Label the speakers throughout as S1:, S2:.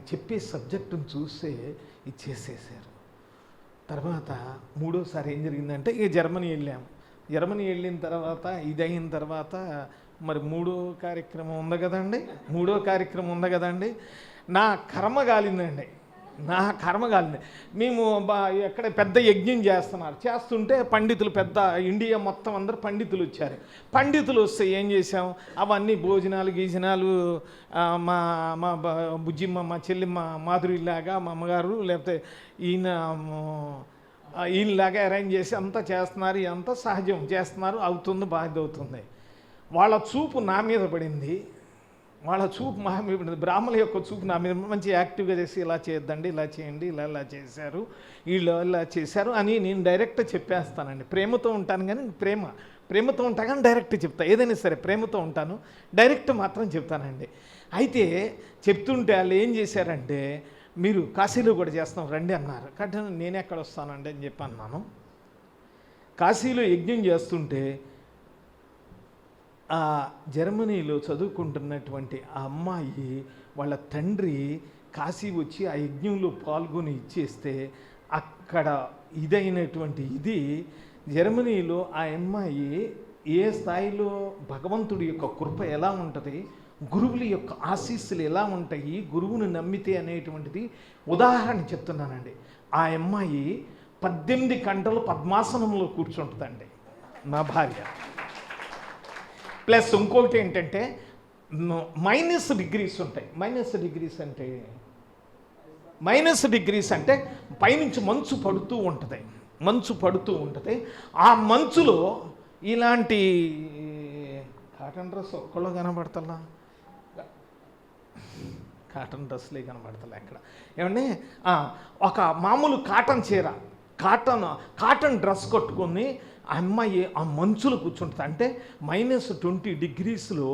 S1: చెప్పే సబ్జెక్టును చూస్తే ఇచ్చేసేసారు. తర్వాత మూడోసారి ఏం జరిగిందంటే ఇక జర్మనీ వెళ్ళాము. జర్మనీ వెళ్ళిన తర్వాత ఇదయిన తర్వాత మరి మూడో కార్యక్రమం ఉంది కదండి. నా కర్మ కాలిందండి. మేము ఎక్కడ పెద్ద యజ్ఞం చేస్తుంటే పండితులు, పెద్ద ఇండియా మొత్తం అందరూ పండితులు వచ్చారు. పండితులు వస్తే ఏం చేసాం, అవన్నీ భోజనాలు మా మా బుజ్జిమ్మ, మా చెల్లిమ్మ మాధురిలాగా మా అమ్మగారు లేకపోతే ఈయనలాగా అరేంజ్ చేసి అంతా చేస్తున్నారు. అంతా సహజం చేస్తున్నారు, అవుతుంది, బాగా అవుతుంది. వాళ్ళ చూపు నా మీద పడింది. బ్రాహ్మణుల యొక్క చూపు నా మీద మంచి యాక్టివ్గా చేసి ఇలా చేయొద్దండి, ఇలా చేయండి, ఇలా చేశారు, ఇలా చేశారు అని నేను డైరెక్ట్ చెప్పేస్తానండి. ప్రేమతో ఉంటాను కానీ ప్రేమతో ఉంటాను కానీ డైరెక్ట్ చెప్తాను. ఏదైనా సరే ప్రేమతో ఉంటాను, డైరెక్ట్ మాత్రం చెప్తానండి. అయితే చెప్తుంటే వాళ్ళు ఏం చేశారంటే, మీరు కాశీలో కూడా చేస్తాం రండి అన్నారు. కాబట్టి నేను ఎక్కడ వస్తానండి అని చెప్పి అన్నాను. కాశీలో యజ్ఞం చేస్తుంటే ఆ జర్మనీలో చదువుకుంటున్నటువంటి ఆ అమ్మాయి వాళ్ళ తండ్రి కాశీ వచ్చి ఆ యజ్ఞంలో పాల్గొని ఇచ్చేస్తే అక్కడ ఇదైనటువంటి ఇది జర్మనీలో ఆ అమ్మాయి ఏ స్థాయిలో భగవంతుడి యొక్క కృప ఎలా ఉంటుంది, గురువుల యొక్క ఆశీస్సులు ఎలా ఉంటాయి, గురువుని నమ్మితే అనేటువంటిది ఉదాహరణ చెప్తున్నానండి. ఆ అమ్మాయి 18 గంటలు పద్మాసనంలో కూర్చుంటుందండి నా భార్య. ప్లస్ ఇంకొకటి ఏంటంటే మైనస్ డిగ్రీస్ ఉంటాయి. మైనస్ డిగ్రీస్ అంటే పైనుంచి మంచు పడుతూ ఉంటుంది. ఆ మంచులో ఇలాంటి కాటన్ డ్రెస్ ఒక్కళ్ళు కనబడతలా, కాటన్ డ్రెస్లే కనబడతలే అక్కడ. ఏమంటే ఒక మామూలు కాటన్ చీర, కాటన్ డ్రెస్ కట్టుకొని ఆ అమ్మాయి ఆ మంచులో కూర్చుంటుంది. అంటే -20 డిగ్రీస్లో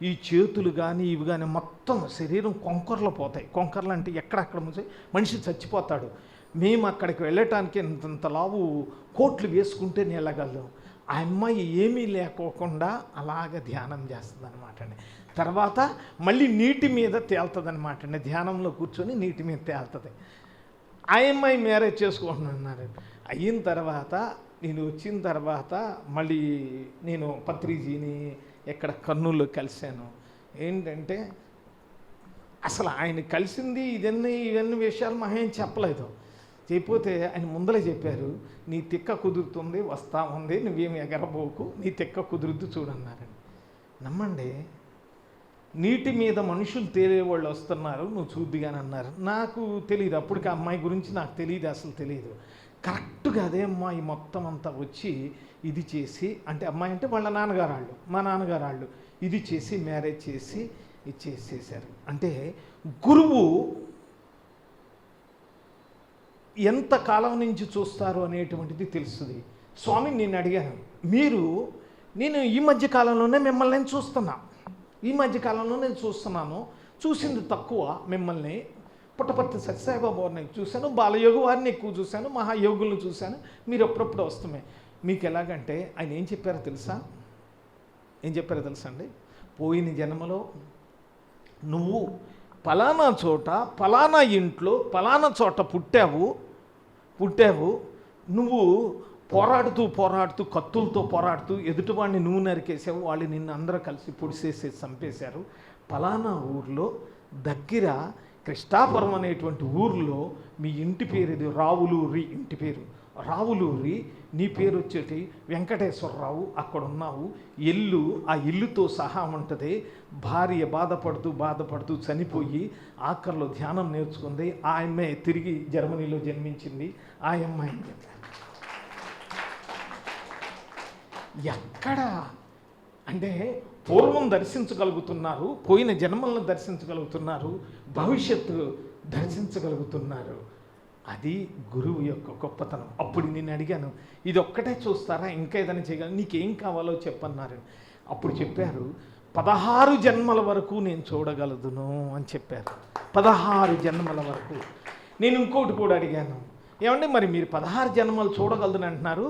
S1: ఈ చేతులు కానీ ఇవి కానీ మొత్తం శరీరం కొంకర్లు పోతాయి. కొంకర్లు అంటే ఎక్కడక్కడ మనిషి చచ్చిపోతాడు. మేము అక్కడికి వెళ్ళటానికి ఇంత లావు కోట్లు వేసుకుంటే వెళ్ళగలం. ఆ అమ్మాయి ఏమీ లేకోకుండా అలాగ ధ్యానం చేస్తుంది అనమాట అండి. తర్వాత మళ్ళీ నీటి మీద తేలుతుంది అనమాట అండి. ధ్యానంలో కూర్చొని నీటి మీద తేలుతుంది. ఆ అమ్మాయి మ్యారేజ్ చేసుకుంటున్నారు. అయిన తర్వాత నేను వచ్చిన తర్వాత మళ్ళీ నేను పత్రిజీని ఎక్కడ కర్నూలులో కలిశాను. ఏంటంటే అసలు ఆయన కలిసింది ఇవన్నీ విషయాలు మా ఏం చెప్పలేదు. చెప్పిపోతే ఆయన ముందలే చెప్పారు, నీ తిక్క కుదురుతుంది, వస్తా ఉంది, నువ్వేమి ఎగరబోకు, నీ తిక్క కుదురుద్దు చూడన్నారండి. నమ్మండి, నీటి మీద మనుషులు తేలేవాళ్ళు వస్తున్నారు, నువ్వు చూద్దిగాని అన్నారు. నాకు తెలియదు, అప్పటికి అమ్మాయి గురించి నాకు తెలియదు, అసలు తెలియదు. కరెక్ట్గా అదే అమ్మాయి మొత్తం అంతా వచ్చి ఇది చేసి, అంటే అమ్మాయి అంటే వాళ్ళ నాన్నగారాళ్ళు, మా నాన్నగారాళ్ళు ఇది చేసి మ్యారేజ్ చేసి ఇచ్చేసేసారు. అంటే గురువు ఎంత కాలం నుంచి చూస్తారు అనేటువంటిది తెలుస్తుంది. స్వామి నేను అడిగాను, నేను ఈ మధ్య కాలంలోనే మిమ్మల్ని చూస్తున్నాను, చూసింది తక్కువ మిమ్మల్ని. పుట్టపర్తి సత్యసాయిబాబా వారిని చూశాను, బాలయోగి వారిని ఎక్కువ చూశాను, మహాయోగులను చూశాను, మీరు ఎప్పుడప్పుడు వస్తున్నాయి. మీకు ఎలాగంటే ఆయన ఏం చెప్పారో తెలుసా అండి, పోయిన జన్మలో నువ్వు పలానా చోట పలానా ఇంట్లో పలానా చోట పుట్టావు, నువ్వు పోరాడుతూ కత్తులతో పోరాడుతూ ఎదుటివాడిని నువ్వు నరికేసావు, వాళ్ళు నిన్ను అందరూ కలిసి పొడిసేసి చంపేశారు. పలానా ఊర్లో దగ్గర కృష్ణాపురం అనేటువంటి ఊర్లో మీ ఇంటి పేరు ఇది రావులూరి, ఇంటి పేరు రావులూరి, నీ పేరు వచ్చేటి వెంకటేశ్వరరావు, అక్కడ ఉన్నావు, ఆ ఇల్లుతో సహా ఉంటుంది. భార్య బాధపడుతూ చనిపోయి ఆఖరిలో ధ్యానం నేర్చుకుంది. ఆ అమ్మాయి తిరిగి జర్మనీలో జన్మించింది. ఆ అమ్మాయి ఎక్కడ అంటే పూర్వం దర్శించగలుగుతున్నారు, పోయిన జన్మలను దర్శించగలుగుతున్నారు, భవిష్యత్తు దర్శించగలుగుతున్నారు. అది గురువు యొక్క గొప్పతనం. అప్పుడు నేను అడిగాను, ఇది ఒక్కటే చూస్తారా, ఇంకా ఏదైనా చేయగలరు, నీకేం కావాలో చెప్పన్నారు. అప్పుడు చెప్పారు, 16 జన్మల వరకు నేను చూడగలదును అని చెప్పారు. 16 జన్మల వరకు. నేను ఇంకోటి కూడా అడిగాను, ఏమంటే మరి మీరు 16 జన్మలు చూడగలదని అంటున్నారు,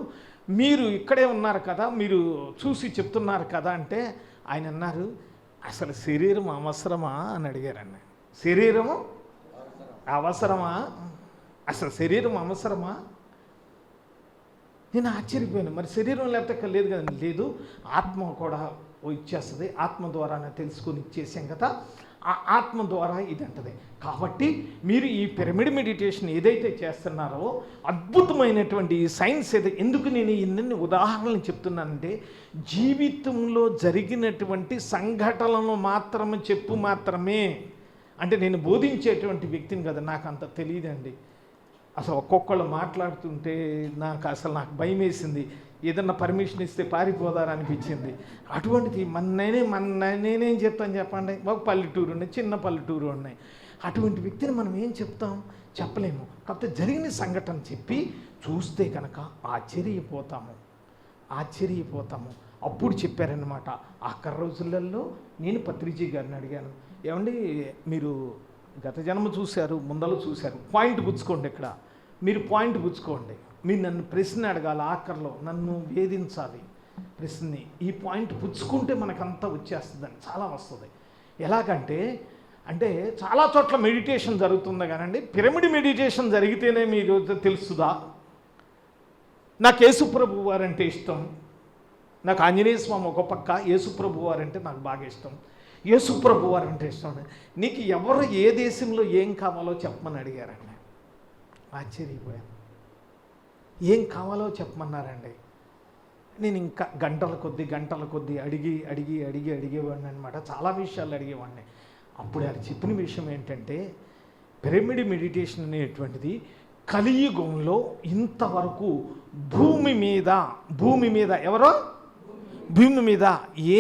S1: మీరు ఇక్కడే ఉన్నారు కదా, మీరు చూసి చెప్తున్నారు కదా అంటే ఆయన అన్నారు, అసలు శరీరం అవసరమా అని అడిగారండి. శరీరము అవసరమా? అసలు శరీరం అవసరమా? నేను ఆశ్చర్యపోయాను. మరి శరీరం లేకపోతే లేదు కదా. లేదు, ఆత్మ కూడా ఇచ్చేస్తుంది, ఆత్మ ద్వారానే తెలుసుకొని ఇచ్చేసాం కదా, ఆ ఆత్మ ద్వారా ఇది అంటది. కాబట్టి మీరు ఈ పిరమిడ్ మెడిటేషన్ ఏదైతే చేస్తున్నారో అద్భుతమైనటువంటి ఈ సైన్స్ ఎందుకు నేను ఇన్ని ఉదాహరణలు చెప్తున్నానంటే, జీవితంలో జరిగినటువంటి సంఘటనలు మాత్రమే అంటే నేను బోధించేటువంటి వ్యక్తిని కదా, నాకు అంత తెలియదండి. అసలు ఒక్కొక్కళ్ళు మాట్లాడుతుంటే నాకు భయం వేసింది. ఏదన్నా పర్మిషన్ ఇస్తే పారిపోదారనిపించింది. అటువంటిది నేనేం చెప్తాను చెప్పండి. ఒక పల్లెటూరు ఉన్నాయి, చిన్న పల్లెటూరు ఉన్నాయి. అటువంటి వ్యక్తిని మనం ఏం చెప్తాం? చెప్పలేము. కాకపోతే జరిగిన సంఘటన చెప్పి చూస్తే కనుక ఆశ్చర్యపోతాము. అప్పుడు చెప్పారనమాట. ఆఖరి రోజులలో నేను పత్రిజీ గారిని అడిగాను, ఏమండి మీరు గత జన్మ చూశారు, ముందలు చూశారు, పాయింట్ పుచ్చుకోండి. ఇక్కడ మీరు పాయింట్ పుచ్చుకోండి. మీరు నన్ను ప్రశ్న అడగాలి, ఆఖరిలో నన్ను వేధించాలి ప్రశ్నని. ఈ పాయింట్ పుచ్చుకుంటే మనకంతా వచ్చేస్తుందని, చాలా వస్తుంది. ఎలాగంటే చాలా చోట్ల మెడిటేషన్ జరుగుతుంది కానండి, పిరమిడ్ మెడిటేషన్ జరిగితేనే మీరు తెలుస్తుందా? నాకు యేసుప్రభు వారంటే ఇష్టం, నాకు ఆంజనేయ స్వామి ఒక పక్క, యేసుప్రభు వారంటే నాకు బాగా ఇష్టం. యేసుప్రభు వారంటే ఇష్టం. నీకు ఎవరు ఏ దేశంలో ఏం కావాలో చెప్పమని అడిగారండి. ఆశ్చర్యపోయాను. ఏం కావాలో చెప్పమన్నారండి. నేను ఇంకా గంటల కొద్దీ అడిగేవాడిని అనమాట. చాలా విషయాలు అడిగేవాడిని. అప్పుడు ఆయన చెప్పిన విషయం ఏంటంటే, పిరమిడ్ మెడిటేషన్ అనేటువంటిది కలియుగంలో ఇంతవరకు భూమి మీద భూమి మీద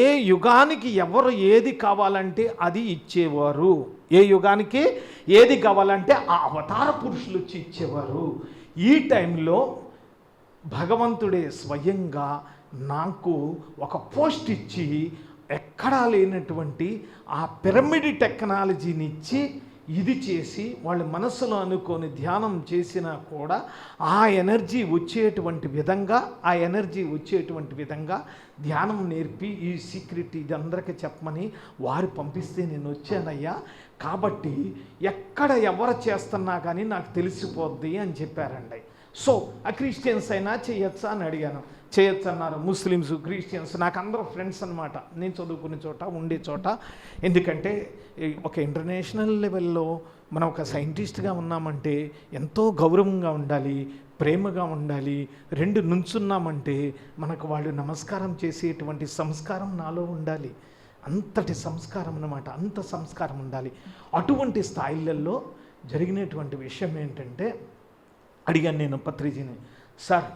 S1: ఏ యుగానికి ఎవరు ఏది కావాలంటే అది ఇచ్చేవారు. ఏ యుగానికి ఏది కావాలంటే ఆ అవతార పురుషులు వచ్చి ఇచ్చేవారు. ఈ టైంలో భగవంతుడే స్వయంగా నాకు ఒక పోస్ట్ ఇచ్చి ఎక్కడా లేనటువంటి ఆ పిరమిడ్ టెక్నాలజీని ఇచ్చి ఇది చేసి వాళ్ళు మనసులో అనుకొని ధ్యానం చేసినా కూడా ఆ ఎనర్జీ వచ్చేటువంటి విధంగా ధ్యానం నేర్పి ఈ సీక్రెట్ ఇది అందరికీ చెప్పమని వారు పంపిస్తే నేను వచ్చానయ్యా. కాబట్టి ఎక్కడ ఎవరు చేస్తున్నా కానీ నాకు తెలిసిపోద్ది అని చెప్పారండి. సో ఆ క్రిస్టియన్స్ అయినా చేయొచ్చా అని అడిగాను. చేయొచ్చు అన్నారు. ముస్లిమ్స్, క్రిస్టియన్స్ నాకు అందరూ ఫ్రెండ్స్ అనమాట, నేను చదువుకునే చోట ఉండే చోట. ఎందుకంటే ఒక ఇంటర్నేషనల్ లెవెల్లో మనం ఒక సైంటిస్ట్గా ఉన్నామంటే ఎంతో గౌరవంగా ఉండాలి, ప్రేమగా ఉండాలి. రెండు నుంచున్నామంటే మనకు వాళ్ళు నమస్కారం చేసేటువంటి సంస్కారం నాలో ఉండాలి. అంతటి సంస్కారం అన్నమాట, అంత సంస్కారం ఉండాలి. అటువంటి స్థాయిలలో జరిగినటువంటి విషయం ఏంటంటే, అడిగాను నేను పత్రిజీని, సార్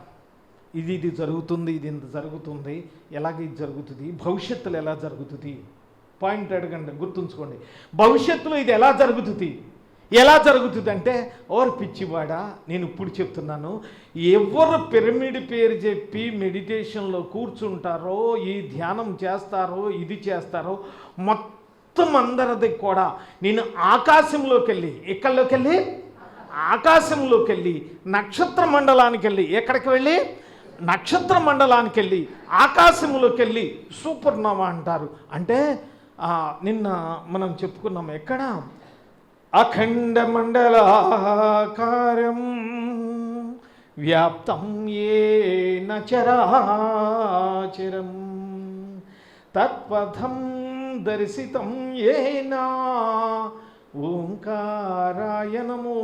S1: ఇది జరుగుతుంది, ఇది ఇంత జరుగుతుంది, ఎలాగ ఇది జరుగుతుంది, భవిష్యత్తులో ఎలా జరుగుతుంది? పాయింట్ అడగండి, గుర్తుంచుకోండి. భవిష్యత్తులో ఇది ఎలా జరుగుతుంది అంటే, ఓరు పిచ్చివాడా, నేను ఇప్పుడు చెప్తున్నాను, ఎవరు పిరమిడ్ పేరు చెప్పి మెడిటేషన్లో కూర్చుంటారో, ఈ ధ్యానం చేస్తారో, ఇది చేస్తారో, మొత్తం అందరిది కూడా నేను ఆకాశంలోకి వెళ్ళి నక్షత్ర మండలానికి వెళ్ళి, ఎక్కడికి వెళ్ళి? నక్షత్ర మండలానికి వెళ్ళి, ఆకాశంలోకి వెళ్ళి సూపర్నోవా అంటారు. అంటే నిన్న మనం చెప్పుకున్నాం, ఎక్కడ? అఖండ మండలాకారం వ్యాప్తం ఏన చరాచరం తత్పథం దర్శితం ఏనా ఓంకారాయ నమో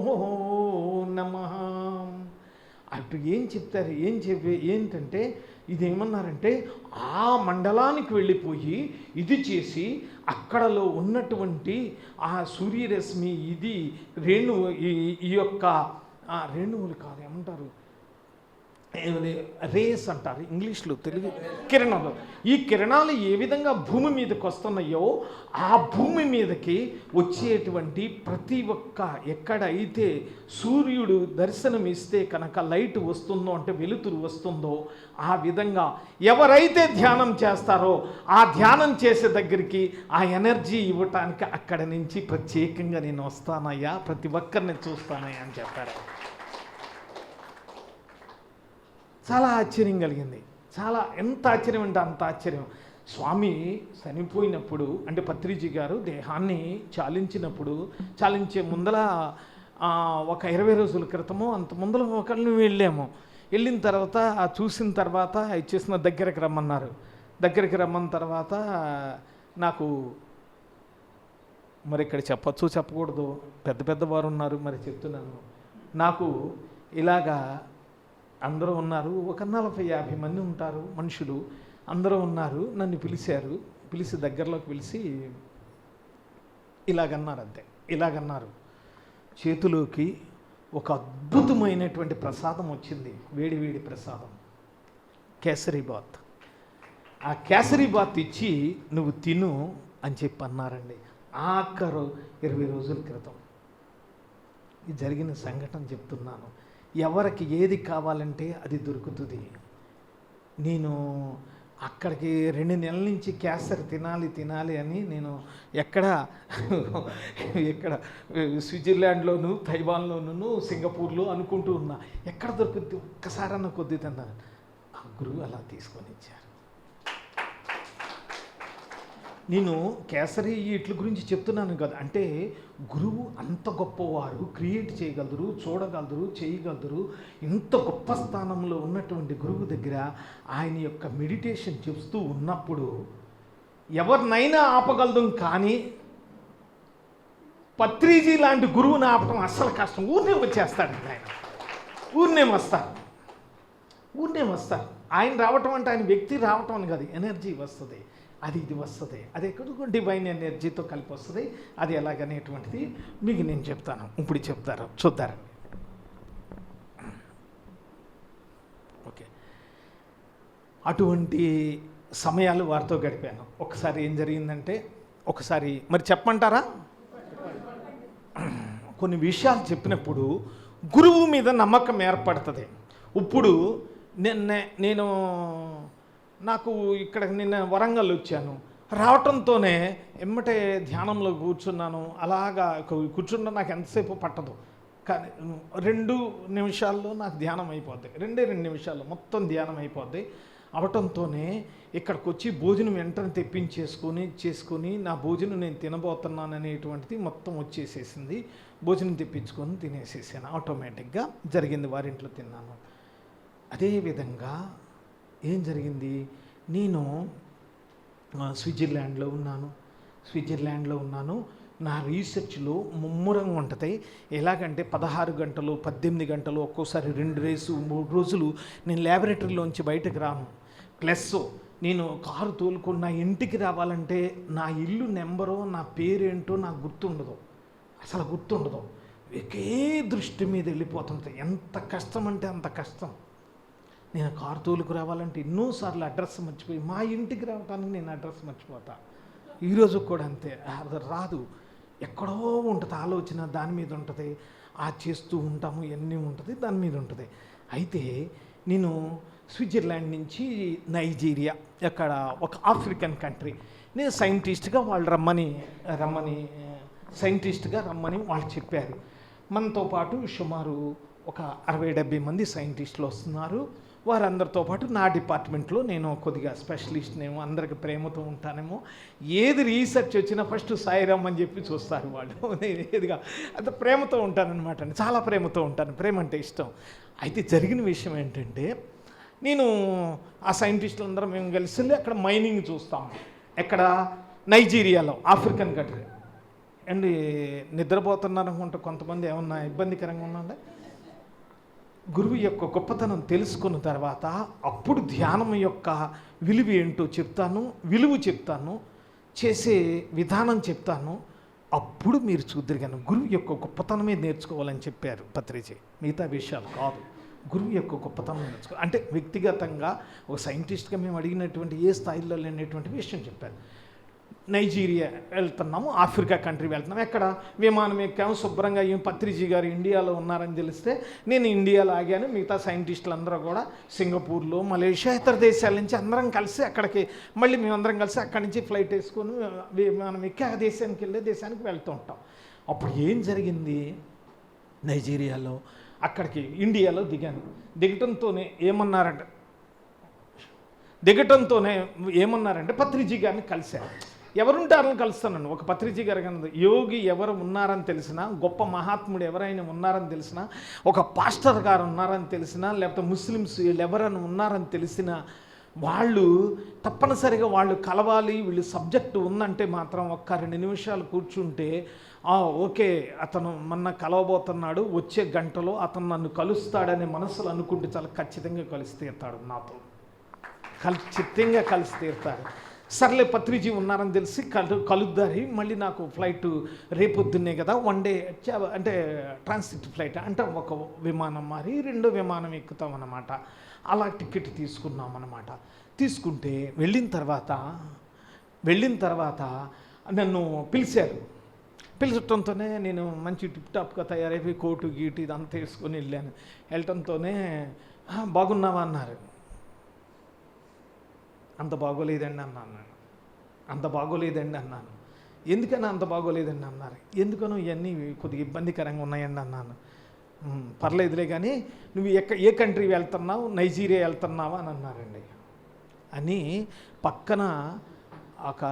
S1: నమః. అటు ఏం చెప్తారు, ఏంటంటే ఇదేమన్నారంటే, ఆ మండలానికి వెళ్ళిపోయి ఇది చేసి అక్కడలో ఉన్నటువంటి ఆ సూర్యరశ్మి ఇది ఈ యొక్క రేణువులు కాదు, ఏమంటారు, రేస్ అంటారు ఇంగ్లీష్లో, తెలుగు కిరణాలు. ఈ కిరణాలు ఏ విధంగా భూమి మీదకి వస్తున్నాయో ఆ భూమి మీదకి వచ్చేటువంటి ప్రతి ఒక్క ఎక్కడైతే సూర్యుడు దర్శనం ఇస్తే కనుక లైట్ వస్తుందో, అంటే వెలుతురు వస్తుందో, ఆ విధంగా ఎవరైతే ధ్యానం చేస్తారో ఆ ధ్యానం చేసే దగ్గరికి ఆ ఎనర్జీ ఇవ్వటానికి అక్కడ నుంచి ప్రత్యేకంగా నేను వస్తానయ్యా, ప్రతి ఒక్కరిని చూస్తానయ్యా అని చెప్పారు. చాలా ఆశ్చర్యం కలిగింది. ఎంత ఆశ్చర్యం అంటే అంత ఆశ్చర్యం. స్వామి చనిపోయినప్పుడు, అంటే పత్రిజీ గారు దేహాన్ని చాలించే ముందల ఒక 20 రోజుల క్రితము అంత ముందర ఒకళ్ళు వెళ్ళాము. వెళ్ళిన తర్వాత చూసిన తర్వాత ఇచ్చేసిన దగ్గరికి రమ్మన్నారు. దగ్గరికి రమ్మన్న తర్వాత నాకు మరి ఇక్కడ చెప్పచ్చు చెప్పకూడదు, పెద్ద పెద్దవారు ఉన్నారు, మరి చెప్తున్నాను. నాకు ఇలాగా అందరూ ఉన్నారు, ఒక 40-50 మంది ఉంటారు మనుషులు, అందరూ ఉన్నారు. నన్ను పిలిచారు, పిలిచి దగ్గరలోకి పిలిచి ఇలాగన్నారు, అంతే ఇలాగన్నారు. చేతిలోకి ఒక అద్భుతమైనటువంటి ప్రసాదం వచ్చింది, వేడి వేడి ప్రసాదం, కేసరి బాత్. ఆ కేసరి బాత్ ఇచ్చి నువ్వు తిను అని చెప్పి అన్నారండి. ఆఖరు 20 రోజుల క్రితం ఇది జరిగిన సంఘటన చెప్తున్నాను. ఎవరికి ఏది కావాలంటే అది దొరుకుతుంది. నేను అక్కడికి 2 నెలల నుంచి కేసరి తినాలి అని నేను ఎక్కడ స్విట్జర్లాండ్లోను, తైవాన్లోను, సింగపూర్లో అనుకుంటూ ఉన్నా. ఎక్కడ దొరుకుతుంది, ఒక్కసారన్న కొద్ది తిన్నాను. ఆ గురువు అలా తీసుకొని ఇచ్చారు. నేను కేసరి ఇట్ల గురించి చెప్తున్నాను కదా, అంటే గురువు అంత గొప్పవారు, క్రియేట్ చేయగలరు, చూడగలరు, చేయగలరు. ఇంత గొప్ప స్థానంలో ఉన్నటువంటి గురువు దగ్గర ఆయన యొక్క మెడిటేషన్ చేస్తూ ఉన్నప్పుడు ఎవరినైనా ఆపగలదు, కానీ పత్రిజీ లాంటి గురువుని ఆపడం అస్సలు కష్టం. ఊరినే వచ్చేస్తాడు ఆయన, ఊరినే వస్తారు. ఆయన రావటం అంటే ఆయన వ్యక్తి రావటం అని కాదు, ఎనర్జీ వస్తుంది, ఇది వస్తుంది. అది ఎక్కడికో డివైన్ ఎనర్జీతో కలిపి వస్తుంది. అది ఎలాగనేటువంటిది మీకు నేను చెప్తాను, ఇప్పుడు చెప్తారు, చూద్దారండి. ఓకే, అటువంటి సమయాలు వారితో గడిపాను. ఒకసారి ఏం జరిగిందంటే, ఒకసారి మరి చెప్పమంటారా, కొన్ని విషయాలు చెప్పినప్పుడు గురువు మీద నమ్మకం ఏర్పడుతుంది. ఇప్పుడు నేను నాకు ఇక్కడ నిన్న వరంగల్ వచ్చాను, రావటంతోనే ఎమ్మటే ధ్యానంలో కూర్చున్నాను. అలాగా కూర్చున్నా నాకు ఎంతసేపు పట్టదు, కానీ 2 నిమిషాల్లో నాకు ధ్యానం అయిపోద్ది. 2 నిమిషాల్లో మొత్తం ధ్యానం అయిపోద్ది. అవటంతోనే ఇక్కడికి వచ్చి భోజనం వెంటనే చేసుకొని నా భోజనం నేను తినబోతున్నాను అనేటువంటిది మొత్తం వచ్చేసేసింది. భోజనం తెప్పించుకొని తినేసేసాను, ఆటోమేటిక్గా జరిగింది. వారింట్లో తిన్నాను. అదేవిధంగా ఏం జరిగింది, నేను స్విట్జర్లాండ్లో ఉన్నాను. నా రీసెర్చ్లో ముమ్మరంగా ఉంటుంది. ఎలాగంటే 16 గంటలు, 18 గంటలు, ఒక్కోసారి 2 రోజులు నేను ల్యాబొరేటరీలోంచి బయటకు రాను. ప్లస్ నేను కారు తోలుకొని నా ఇంటికి రావాలంటే నా ఇల్లు నెంబరో నా పేరేంటో నాకు గుర్తుండదు. ఒకే దృష్టి మీద వెళ్ళిపోతుంది. ఎంత కష్టం అంటే అంత కష్టం. నేను కారు తోలుకు రావాలంటే ఎన్నోసార్లు అడ్రస్ మర్చిపోయి, మా ఇంటికి రావడానికి నేను అడ్రస్ మర్చిపోతా. ఈరోజు కూడా అంతే, అది రాదు, ఎక్కడో ఉంటుంది ఆలోచన, దాని మీద ఉంటుంది. చేస్తూ ఉంటాము, ఎన్ని ఉంటుంది, దాని మీద ఉంటుంది. అయితే నేను స్విట్జర్లాండ్ నుంచి నైజీరియా, అక్కడ ఒక ఆఫ్రికన్ కంట్రీ, నేను సైంటిస్ట్గా వాళ్ళు రమ్మని వాళ్ళు చెప్పారు. మనతో పాటు సుమారు ఒక 60-70 మంది సైంటిస్టులు వస్తున్నారు. వారందరితో పాటు నా డిపార్ట్మెంట్లో నేను కొద్దిగా స్పెషలిస్ట్నేమో, అందరికి ప్రేమతో ఉంటానేమో. ఏది రీసెర్చ్ వచ్చినా ఫస్ట్ సాయిరామ్ అని చెప్పి చూస్తారు వాళ్ళు. నేను ఏదిగా అంత ప్రేమతో ఉంటానన్నమాట, చాలా ప్రేమతో ఉంటాను, ప్రేమ అంటే ఇష్టం. అయితే జరిగిన విషయం ఏంటంటే, నేను ఆ సైంటిస్టులు అందరం మేము కలిసి అక్కడ మైనింగ్ చూస్తాం. ఎక్కడ, నైజీరియాలో, ఆఫ్రికన్ కంట్రీ. అండ్ నిద్రపోతున్నారు అనుకుంటే కొంతమంది, ఏమన్నా ఇబ్బందికరంగా ఉన్నదా? గురువు యొక్క గొప్పతనం తెలుసుకున్న తర్వాత అప్పుడు ధ్యానం యొక్క విలువ ఏంటో చెప్తాను, చేసే విధానం చెప్తాను. అప్పుడు మీరు చూద్దరుగాను గురువు యొక్క గొప్పతనమే నేర్చుకోవాలని చెప్పారు పత్రిజీ, మిగతా విషయాలు కాదు. గురువు యొక్క గొప్పతనం నేర్చుకో అంటే వ్యక్తిగతంగా ఒక సైంటిస్ట్గా మేము అడిగినటువంటి ఏ స్థాయిలో లేనటువంటి విషయం చెప్పారు. నైజీరియా వెళ్తున్నాము, ఆఫ్రికా కంట్రీ వెళ్తున్నాము. ఎక్కడ విమానం ఎక్కాము, శుభ్రంగా పత్రిజీ గారు ఇండియాలో ఉన్నారని తెలిస్తే నేను ఇండియాలో ఆగాను. మిగతా సైంటిస్టులు అందరూ కూడా సింగపూర్లో, మలేషియా, ఇతర దేశాల నుంచి అందరం కలిసి అక్కడికి మళ్ళీ మేమందరం కలిసి అక్కడి నుంచి ఫ్లైట్ వేసుకొని విమానం ఎక్కి ఆ దేశానికి వెళ్తూ ఉంటాం. అప్పుడు ఏం జరిగింది, నైజీరియాలో అక్కడికి ఇండియాలో దిగటంతోనే ఏమన్నారంటే పత్రిజీ గారిని కలిశారు. ఎవరుంటే వాళ్ళని కలుస్తానండి. ఒక పత్రిజీ గారు కన్నది, యోగి ఎవరు ఉన్నారని తెలిసినా, గొప్ప మహాత్ముడు ఎవరైనా ఉన్నారని తెలిసినా, ఒక పాస్టర్ గారు ఉన్నారని తెలిసినా, లేకపోతే ముస్లిమ్స్ వీళ్ళు ఎవరైనా ఉన్నారని తెలిసినా, వాళ్ళు తప్పనిసరిగా వాళ్ళు కలవాలి, వీళ్ళు సబ్జెక్టు ఉందంటే మాత్రం ఒక్క 2 నిమిషాలు కూర్చుంటే ఓకే అతను మొన్న కలవబోతున్నాడు, వచ్చే గంటలో అతను నన్ను కలుస్తాడనే మనసులో అనుకుంటే చాలా ఖచ్చితంగా కలిసి తీరుతాడు, నాతో ఖచ్చితంగా కలిసి తీరుతాడు. సర్లే పత్రిజీ ఉన్నారని తెలిసి కలుద్దారి, మళ్ళీ నాకు ఫ్లైట్ రేపొద్దున్నే కదా, 1 డే అంటే ట్రాన్సిట్ ఫ్లైట్ అంటే ఒక విమానం మారి 2 విమానం ఎక్కుతామన్నమాట. అలా టికెట్ తీసుకున్నామన్నమాట. తీసుకుంటే వెళ్ళిన తర్వాత నన్ను పిలిచడంతోనే నేను మంచి టిప్ టాప్గా తయారైపోయి కోటు గీటు ఇదంతా వేసుకొని వెళ్ళాను. వెళ్ళటంతోనే బాగున్నావా అన్నారు. అంత బాగోలేదండి అన్నాను. ఎందుకని అంత బాగోలేదండి అన్నారు. ఎందుకనో ఇవన్నీ కొద్దిగా ఇబ్బందికరంగా ఉన్నాయండి అన్నాను. పర్లేదులే కానీ నువ్వు ఏ కంట్రీ వెళ్తున్నావు, నైజీరియా వెళ్తున్నావా అని అన్నారండి. అని పక్కన ఒక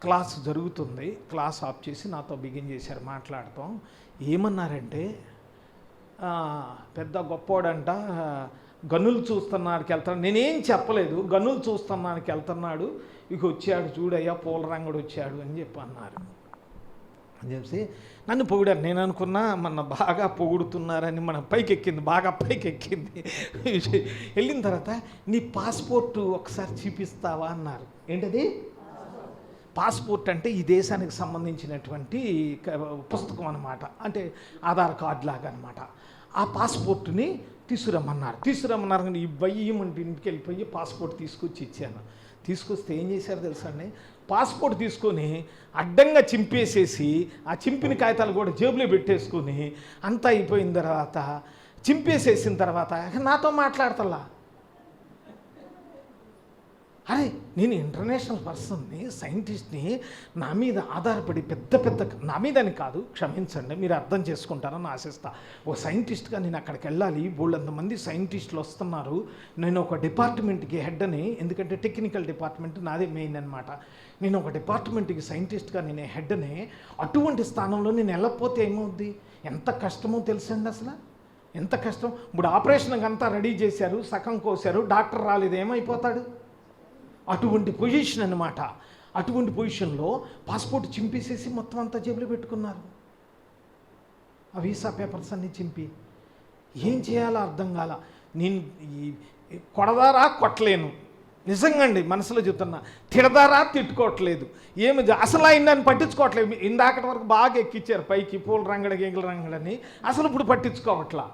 S1: క్లాస్ జరుగుతుంది, క్లాస్ ఆఫ్ చేసి నాతో బిగిన్ చేశారు మాట్లాడతాం. ఏమన్నారంటే, పెద్ద గొప్పోడంట, గనులు చూస్తున్నాడికి వెళ్తాడు. నేనేం చెప్పలేదు, గనులు చూస్తున్నాడికి వెళ్తున్నాడు, ఇక వచ్చాడు చూడయ్యా పూల రంగుడు వచ్చాడు అని చెప్పి అన్నారు. అని చెప్పి నన్ను పొగిడారు. నేను అనుకున్నా మన బాగా పొగుడుతున్నారని, మన బాగా పైకి ఎక్కింది. వెళ్ళిన తర్వాత నీ పాస్పోర్ట్ ఒకసారి చూపిస్తావా అన్నారు. ఏంటది పాస్పోర్ట్ అంటే ఈ దేశానికి సంబంధించినటువంటి పుస్తకం అనమాట, అంటే ఆధార్ కార్డు లాగా అనమాట. ఆ పాస్పోర్ట్ని తీసుకురమ్మన్నారు. కానీ ఈ బయ్యమంటే ఇంటికి వెళ్ళిపోయి పాస్పోర్ట్ తీసుకొచ్చి ఇచ్చాను. తీసుకొస్తే ఏం చేశారు తెలుసా అండి, పాస్పోర్ట్ తీసుకొని అడ్డంగా చింపేసేసి ఆ చింపిన కాగితాలు కూడా జేబులో పెట్టేసుకొని అంతా అయిపోయిన తర్వాత చింపేసేసిన తర్వాత నాతో మాట్లాడతల్లా. అరే నేను ఇంటర్నేషనల్ పర్సన్ని, సైంటిస్ట్ని, నా మీద ఆధారపడి పెద్ద నా మీదని కాదు, క్షమించండి మీరు అర్థం చేసుకుంటారని ఆశిస్తా. ఓ సైంటిస్ట్గా నేను అక్కడికి వెళ్ళాలి, బోళ్ళంతమంది సైంటిస్టులు వస్తున్నారు, నేను ఒక డిపార్ట్మెంట్కి హెడ్ అని, ఎందుకంటే టెక్నికల్ డిపార్ట్మెంట్ నాదే మెయిన్ అనమాట. నేను ఒక డిపార్ట్మెంట్కి సైంటిస్ట్గా నేనే హెడ్ని, అటువంటి స్థానంలో నేను వెళ్ళకపోతే ఏమవుద్ది, ఎంత కష్టమో తెలుసండి అసలు, ఎంత కష్టం. ఇప్పుడు ఆపరేషన్కి అంతా రెడీ చేశారు, సగం కోసారు, డాక్టర్ రాలేదు, ఏమైపోతాడు. అటువంటి పొజిషన్ అన్నమాట. అటువంటి పొజిషన్లో పాస్పోర్ట్ చింపేసేసి మొత్తం అంతా జేబులో పెట్టుకున్నారు. ఆ వీసా పేపర్స్ అన్నీ చింపి ఏం చేయాలో అర్థం కాల. నేను కొడదారా కొట్టలేను, నిజంగా అండి మనసులో చెప్తున్నా, తిడదారా తిట్టుకోవట్లేదు, ఏమి అసలు ఆయన్ని పట్టించుకోవట్లేదు. ఇందాకటి వరకు బాగా ఎక్కిచ్చారు పైకి, పూల రంగడ గేగుల రంగడని, అసలు ఇప్పుడు పట్టించుకోవట్లా.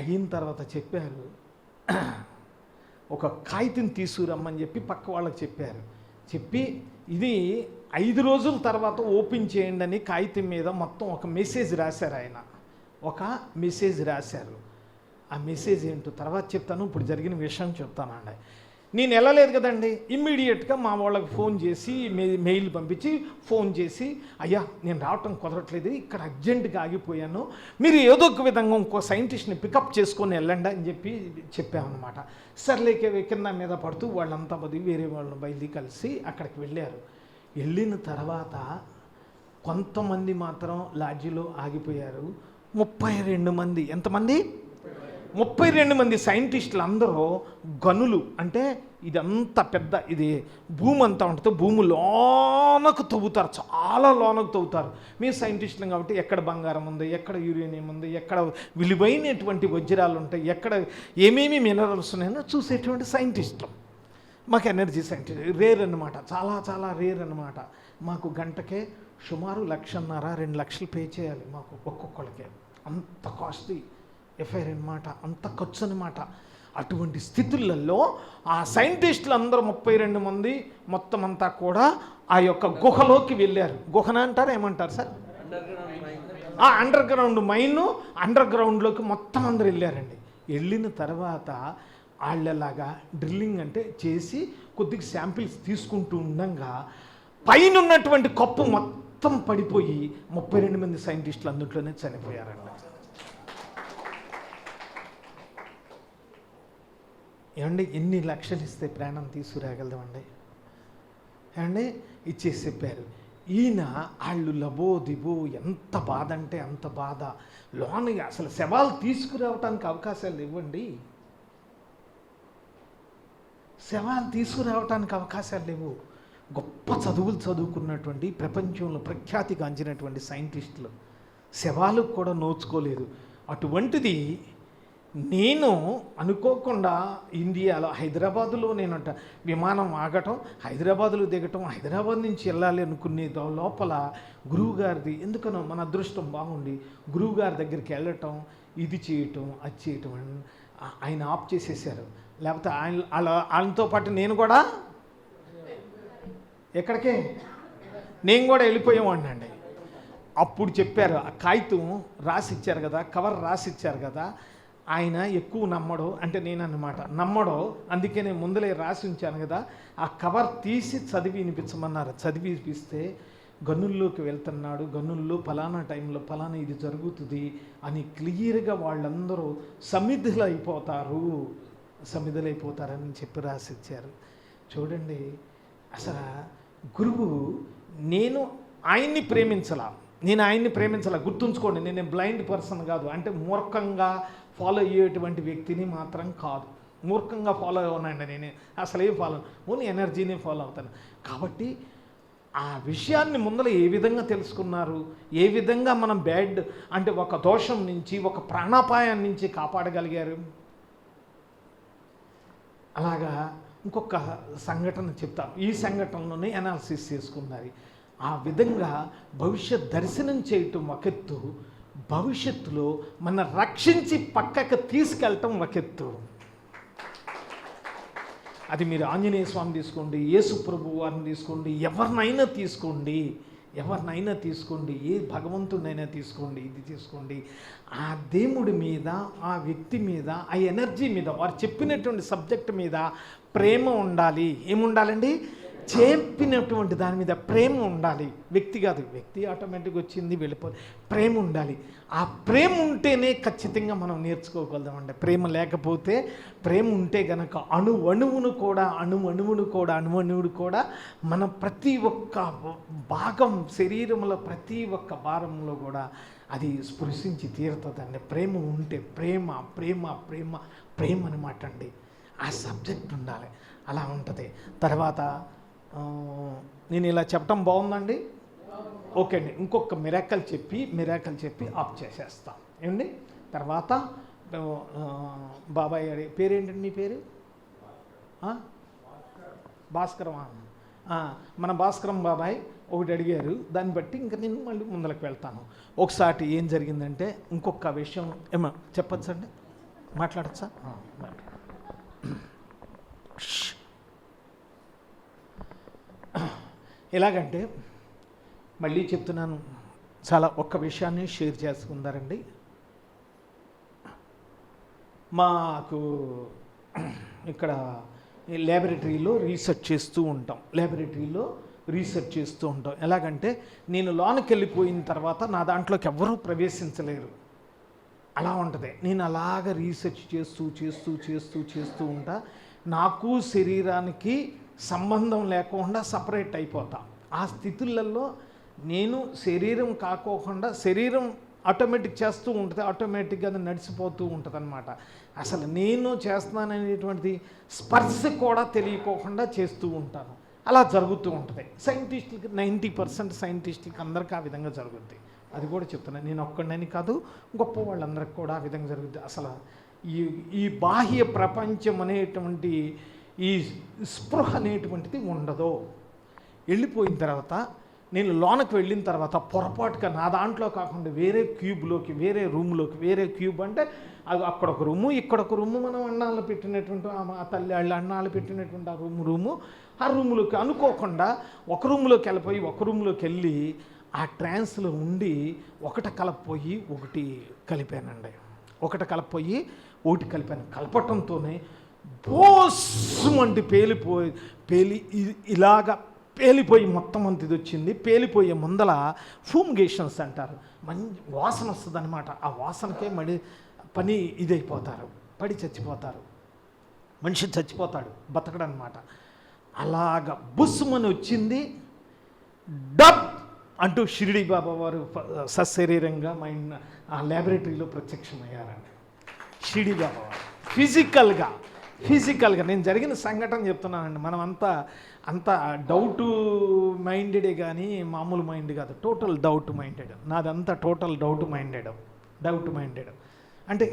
S1: అయిన తర్వాత చెప్పారు, ఒక కాగితం తీసుకురమ్మని చెప్పి పక్క వాళ్ళకి చెప్పి ఇది 5 రోజుల తర్వాత ఓపెన్ చేయండి అని కాగితం మీద మొత్తం ఒక మెసేజ్ రాశారు. ఆయన ఒక మెసేజ్ రాశారు. ఆ మెసేజ్ ఏంటో తర్వాత చెప్తాను, ఇప్పుడు జరిగిన విషయం చెప్తానండి. నేను వెళ్ళలేదు కదండి, ఇమ్మీడియట్గా మా వాళ్ళకి ఫోన్ చేసి మెయిల్ పంపించి ఫోన్ చేసి, అయ్యా నేను రావటం కుదరట్లేదు, ఇక్కడ అర్జెంటుగా ఆగిపోయాను, మీరు ఏదో ఒక విధంగా ఇంకో సైంటిస్ట్ని పికప్ చేసుకొని వెళ్ళండి అని చెప్పామన్నమాట. సర్లేకే కింద మీద పడుతూ వాళ్ళంతా వేరే వాళ్ళని బయలుదేరి కలిసి అక్కడికి వెళ్ళారు. వెళ్ళిన తర్వాత కొంతమంది మాత్రం లాడ్జిలో ఆగిపోయారు. 32 మంది, ఎంతమంది, 32 మంది సైంటిస్టులు అందరూ గనులు, అంటే ఇదంతా పెద్ద, ఇది భూమి అంతా ఉంటుంది, భూమి లోనకు తవ్వుతారు, చాలా లోనకు తవ్వుతారు. మేము సైంటిస్టులు కాబట్టి ఎక్కడ బంగారం ఉంది, ఎక్కడ యురేనియం ఉంది, ఎక్కడ విలువైనటువంటి వజ్రాలు ఉంటాయి, ఎక్కడ ఏమేమి మినరల్స్ ఉన్నాయో చూసేటువంటి సైంటిస్టులు. మాకు ఎనర్జీ సైంటిస్ట్ రేర్ అనమాట, చాలా చాలా రేర్ అనమాట. మాకు గంటకే సుమారు 1,50,000 2 లక్షలు పే చేయాలి మాకు ఒక్కొక్కళ్ళకే, అంత కాస్ట్లీ ఎఫ్ఐఆర్ అనమాట, అంత ఖర్చు అనమాట. అటువంటి స్థితులలో ఆ సైంటిస్టులు అందరూ 32 మంది మొత్తం అంతా కూడా ఆ యొక్క గుహలోకి వెళ్ళారు. గుహన అంటారు, ఏమంటారు సార్, అండర్ గ్రౌండ్ మైను, అండర్ గ్రౌండ్లోకి మొత్తం అందరు వెళ్ళారండి. వెళ్ళిన తర్వాత వాళ్ళలాగా డ్రిల్లింగ్ అంటే చేసి కొద్దిగా శాంపిల్స్ తీసుకుంటూ ఉండగా పైన ఉన్నటువంటి కప్పు మొత్తం పడిపోయి 32 మంది సైంటిస్టులు అందులోనే చనిపోయారండి. ఏమండి ఎన్ని లక్షలు ఇస్తే ప్రాణం తీసుకురాగలదామండి? ఏమండి ఇచ్చేసి చెప్పారు. ఈయన వాళ్ళు లబో దిబో, ఎంత బాధ అంటే అంత బాధ. లోనికి అసలు శవాలు తీసుకురావటానికి అవకాశాలు ఇవ్వండి, శవాలు తీసుకురావటానికి అవకాశాలు లేవు. గొప్ప చదువులు చదువుకున్నటువంటి ప్రపంచంలో ప్రఖ్యాతిగాంచినటువంటి సైంటిస్టులు శవాలకు కూడా నోచుకోలేదు. అటువంటిది నేను అనుకోకుండా ఇండియాలో హైదరాబాదులో నేనంట విమానం ఆగటం, హైదరాబాదులో దిగటం, హైదరాబాద్ నుంచి వెళ్ళాలి అనుకునే లోపల గురువుగారిది ఎందుకనో మన అదృష్టం బాగుండి గురువుగారి దగ్గరికి వెళ్ళటం, ఇది చేయటం అది చేయటం ఆయన ఆఫ్ చేసేసారు. లేకపోతే ఆయనతో పాటు నేను కూడా ఎక్కడికే నేను కూడా వెళ్ళిపోయేవాడినండి. అప్పుడు చెప్పారు, ఆ కాగితం రాసిచ్చారు కదా, కవర్ రాసిచ్చారు కదా, ఆయన ఎక్కువ నమ్మడు అంటే నేను అన్నమాట నమ్మడు, అందుకే నేను ముందలే రాసి ఉంచాను కదా, ఆ కవర్ తీసి చదివి వినిపించమన్నారు. చదివి వినిపిస్తే గనుల్లోకి వెళ్తున్నాడు, గనుల్లో ఫలానా టైంలో ఫలానా ఇది జరుగుతుంది అని క్లియర్గా వాళ్ళందరూ సమిధులైపోతారని చెప్పి రాసిచ్చారు. చూడండి, అసలు గురువు నేను ఆయన్ని ప్రేమించాల. గుర్తుంచుకోండి, నేను బ్లైండ్ పర్సన్ కాదు, అంటే మూర్ఖంగా ఫాలో అయ్యేటువంటి వ్యక్తిని మాత్రం కాదు. మూర్ఖంగా ఫాలో అవ్వనండి, నేను అసలు ఏం ఫాలో, ఓన్లీ ఎనర్జీని ఫాలో అవుతాను. కాబట్టి ఆ విషయాన్ని ముందర ఏ విధంగా తెలుసుకున్నారు, ఏ విధంగా మనం బ్యాడ్ అంటే ఒక దోషం నుంచి, ఒక ప్రాణాపాయం నుంచి కాపాడగలిగారు. అలాగా ఇంకొక సంఘటన చెప్తాను. ఈ సంఘటనలోనే అనాలిసిస్ చేసుకున్నారు. ఆ విధంగా భవిష్యత్ దర్శనం చేయటం ఒక ఎత్తు, భవిష్యత్తులో మన రక్షించి పక్కకు తీసుకెళ్ళటం ఒక ఎత్తు. అది మీరు ఆంజనేయ స్వామి తీసుకోండి, యేసు ప్రభు వారిని తీసుకోండి, ఎవరినైనా తీసుకోండి, ఏ భగవంతునైనా తీసుకోండి, ఇది తీసుకోండి. ఆ దేవుడి మీద, ఆ వ్యక్తి మీద, ఆ ఎనర్జీ మీద, వారు చెప్పినటువంటి సబ్జెక్ట్ మీద ప్రేమ ఉండాలి. ఏముండాలండి? చెప్పినటువంటి దాని మీద ప్రేమ ఉండాలి. వ్యక్తి కాదు, వ్యక్తి ఆటోమేటిక్గా వచ్చింది వెళ్ళిపోయి, ప్రేమ ఉండాలి. ఆ ప్రేమ ఉంటేనే ఖచ్చితంగా మనం నేర్చుకోగలుగుతామండి. ప్రేమ లేకపోతే, ప్రేమ ఉంటే గనక అణువును కూడా మన ప్రతి ఒక్క భాగం, శరీరంలో ప్రతి ఒక్క భారంలో కూడా అది స్పృశించి తీరుతుందండి. ప్రేమ ఉంటే, ప్రేమ అనమాట అండి. ఆ సబ్జెక్ట్ ఉండాలి, అలా ఉంటుంది. తర్వాత నేను ఇలా చెప్పడం బాగుందండి? ఓకే అండి. ఇంకొక మిరాకల్ చెప్పి ఆఫ్ చేసేస్తాం ఏమండి. తర్వాత బాబాయ్ పేరేంటండి? మీ పేరు భాస్కరం. మన భాస్కరం బాబాయ్ ఒకటి అడిగారు, దాన్ని బట్టి ఇంకా నేను మళ్ళీ ముందరకు వెళ్తాను. ఒకసారి ఏం జరిగిందంటే, ఇంకొక విషయం ఏమో చెప్పచ్చండి, మాట్లాడచ్చా? ఎలాగంటే మళ్ళీ చెప్తున్నాను, చాలా ఒక్క విషయాన్ని షేర్ చేసుకుందారండి. మాకు ఇక్కడ ల్యాబొరేటరీలో రీసెర్చ్ చేస్తూ ఉంటాం. ఎలాగంటే నేను లోనికి వెళ్ళిపోయిన తర్వాత నా దాంట్లోకి ఎవ్వరూ ప్రవేశించలేరు, అలా ఉంటుంది. నేను అలాగ రీసెర్చ్ చేస్తూ ఉంటా. నాకు శరీరానికి సంబంధం లేకుండా సపరేట్ అయిపోతా. ఆ స్థితులలో నేను శరీరం కాకోకుండా, శరీరం ఆటోమేటిక్ చేస్తూ ఉంటుంది, ఆటోమేటిక్గా అది నడిచిపోతూ ఉంటుంది అనమాట. అసలు నేను చేస్తున్నాననేటువంటిది స్పర్శ కూడా తెలియకోకుండా చేస్తూ ఉంటాను. అలా జరుగుతూ ఉంటుంది. సైంటిస్టులకి 90% సైంటిస్టులకి అందరికీ ఆ విధంగా జరుగుద్ది. అది కూడా చెప్తున్నాను, నేను ఒక్కడని కాదు, గొప్ప వాళ్ళందరికీ కూడా ఆ విధంగా జరుగుద్ది. అసలు ఈ బాహ్య ప్రపంచం అనేటువంటి ఈ స్పృహ అనేటువంటిది ఉండదు. వెళ్ళిపోయిన తర్వాత, నేను లోనకి వెళ్ళిన తర్వాత పొరపాటుగా నా దాంట్లో కాకుండా వేరే క్యూబ్లోకి, వేరే రూమ్లోకి, వేరే క్యూబ్ అంటే అది అక్కడ ఒక రూము, ఇక్కడ ఒక రూము, మనం అన్నాళ్ళు పెట్టినటువంటి ఆ తల్లి వాళ్ళు అన్నాళ్ళు పెట్టినటువంటి ఆ రూములోకి అనుకోకుండా ఒక రూమ్లోకి వెళ్ళిపోయి, ఒక రూమ్లోకి వెళ్ళి ఆ ట్రాన్స్లో ఉండి ఒకటి కలపపోయి ఒకటి కలిపానండి. కలపటంతోనే బోస్మంటి పేలిపోయి మొత్తం అంత ఇది వచ్చింది. పేలిపోయే ముందల ఫూమిగేషన్స్ అంటారు, మంచి వాసన వస్తుంది అనమాట. ఆ వాసనకే పని ఇదైపోతారు, పడి చచ్చిపోతారు, మనిషి చచ్చిపోతాడు, బతకడనమాట. అలాగ బుస్సుమని వచ్చింది. డబ్ అంటూ షిరిడి బాబా వారు సశరీరంగా ఆ ల్యాబొరేటరీలో ప్రత్యక్షమయ్యారండి. షిరిడి బాబా వారు ఫిజికల్గా నేను జరిగిన సంఘటన చెప్తున్నానండి. మనం అంతా డౌట్ మైండెడే కానీ మామూలు మైండ్ కాదు, టోటల్ డౌట్ మైండెడ్. నాదంతా టోటల్ డౌట్ మైండెడ్ అంటే